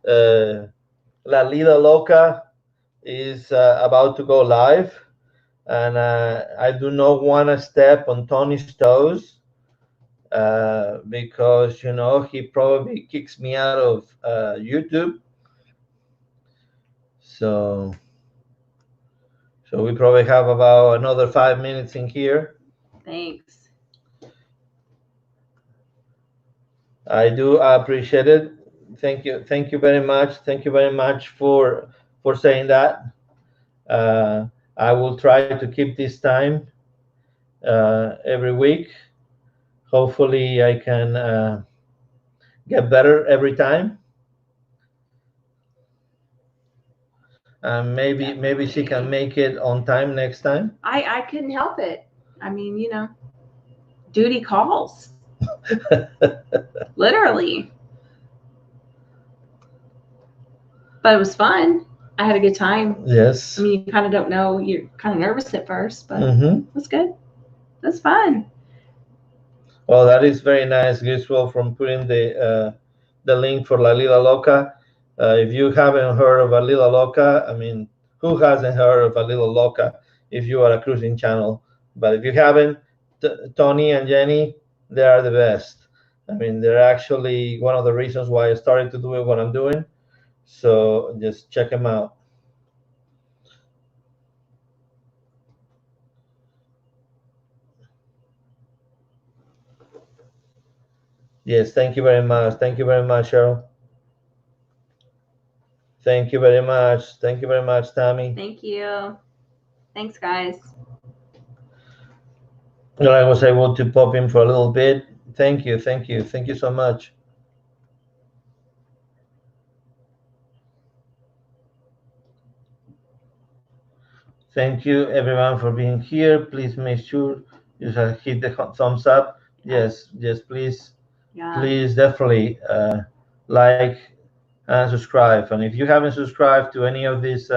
La Lida Loca is about to go live, and I do not want to step on Tony's toes because you know he probably kicks me out of YouTube. So so we probably have about another 5 minutes in here. Thanks. I do appreciate it. Thank you very much. Thank you very much for saying that. Uh, I will try to keep this time every week. Hopefully, I can get better every time. Maybe she can Definitely. make it on time next time. I couldn't help it. I mean, duty calls. Literally. But it was fun. I had a good time. Yes. I mean, you kind of don't know. You're kind of nervous at first, but Mm-hmm. it was good. That's fun. Well, that is very nice, Griswold, from putting the link for La Lila Loca. If you haven't heard of A Lila Loca, I mean, who hasn't heard of A Lila Loca if you are a cruising channel? But if you haven't, Tony and Jenny, they are the best. I mean, they're actually one of the reasons why I started to do what I'm doing. So just check them out. Yes, thank you very much. Thank you very much, Cheryl. Thank you very much. Thank you very much, Tammy. Thank you. Thanks, guys. I was able to pop in for a little bit. Thank you so much. Thank you everyone for being here. Please make sure you hit the thumbs up. Yes, please, Yeah. please definitely like and subscribe. And if you haven't subscribed to any of these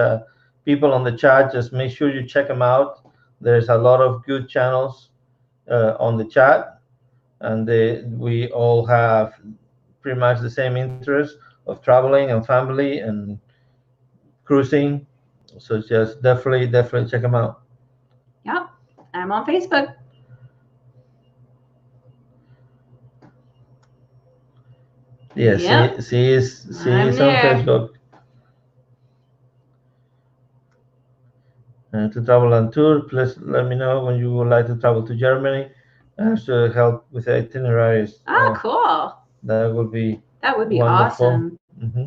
people on the chat, just make sure you check them out. There's a lot of good channels on the chat, and we all have pretty much the same interest of traveling and family and cruising. So just definitely check them out. Yep. I'm on Facebook. Yeah, Yep. see I'm is on there. Facebook. To travel and tour, please let me know when you would like to travel to Germany. to help with itineraries. Ah, cool. That would be That would be wonderful. awesome.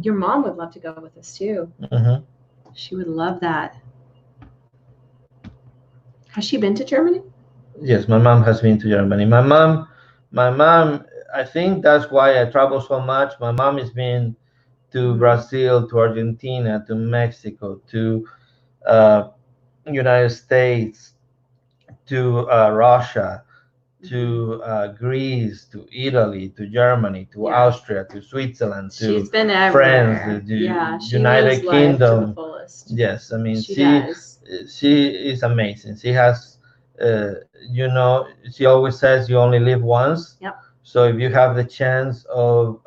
Your mom would love to go with us too. She would love that. Has she been to Germany? Yes, my mom has been to Germany. My mom. I think that's why I travel so much. My mom has been to Brazil, to Argentina, to Mexico, to uh, United States, to Russia, to Greece, to Italy, to Germany, to Austria, to Switzerland, to She's been France, everywhere. to Yeah, she United lives life to the Kingdom. fullest. Yes, I mean She does. she is amazing. She has, you know, she always says you only live once. Yep. So if you have the chance of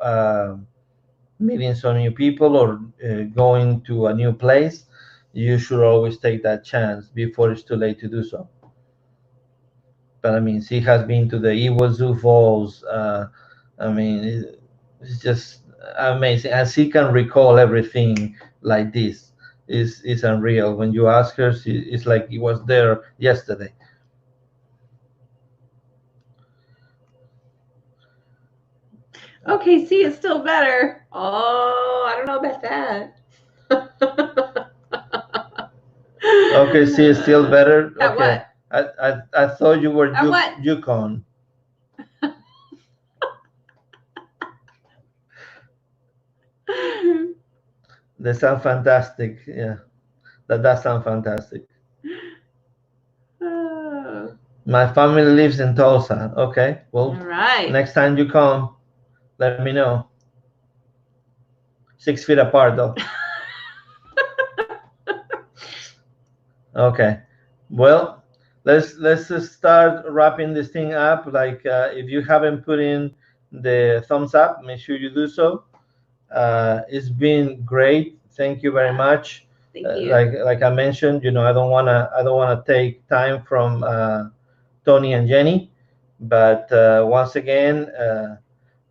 meeting some new people or going to a new place, you should always take that chance before it's too late to do so. But I mean, she has been to the Iguazu Falls. I mean, it's just amazing, and she can recall everything like this. Is unreal. When you ask her, it's like it was there yesterday. Okay, see, it's still better. Oh, I don't know about that. Okay, see, it's still better. At Okay, what? I thought you were At what? Yukon. They sound fantastic. Yeah, that sounds fantastic. Oh. My family lives in Tulsa. Okay, well, All right. next time you come, let me know. 6 feet apart, though. Okay. Well, let's just start wrapping this thing up. Like, if you haven't put in the thumbs up, make sure you do so. It's been great. Thank you very much. Thank you. Like I mentioned, I don't wanna take time from Tony and Jenny, but once again,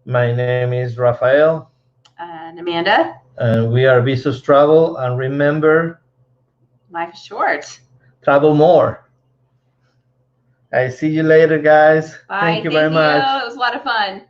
my name is Rafael, And Amanda. and we are Viso's Travel. And remember, Life is short. travel more. I see you later, guys. Bye. Thank you very much. It was a lot of fun.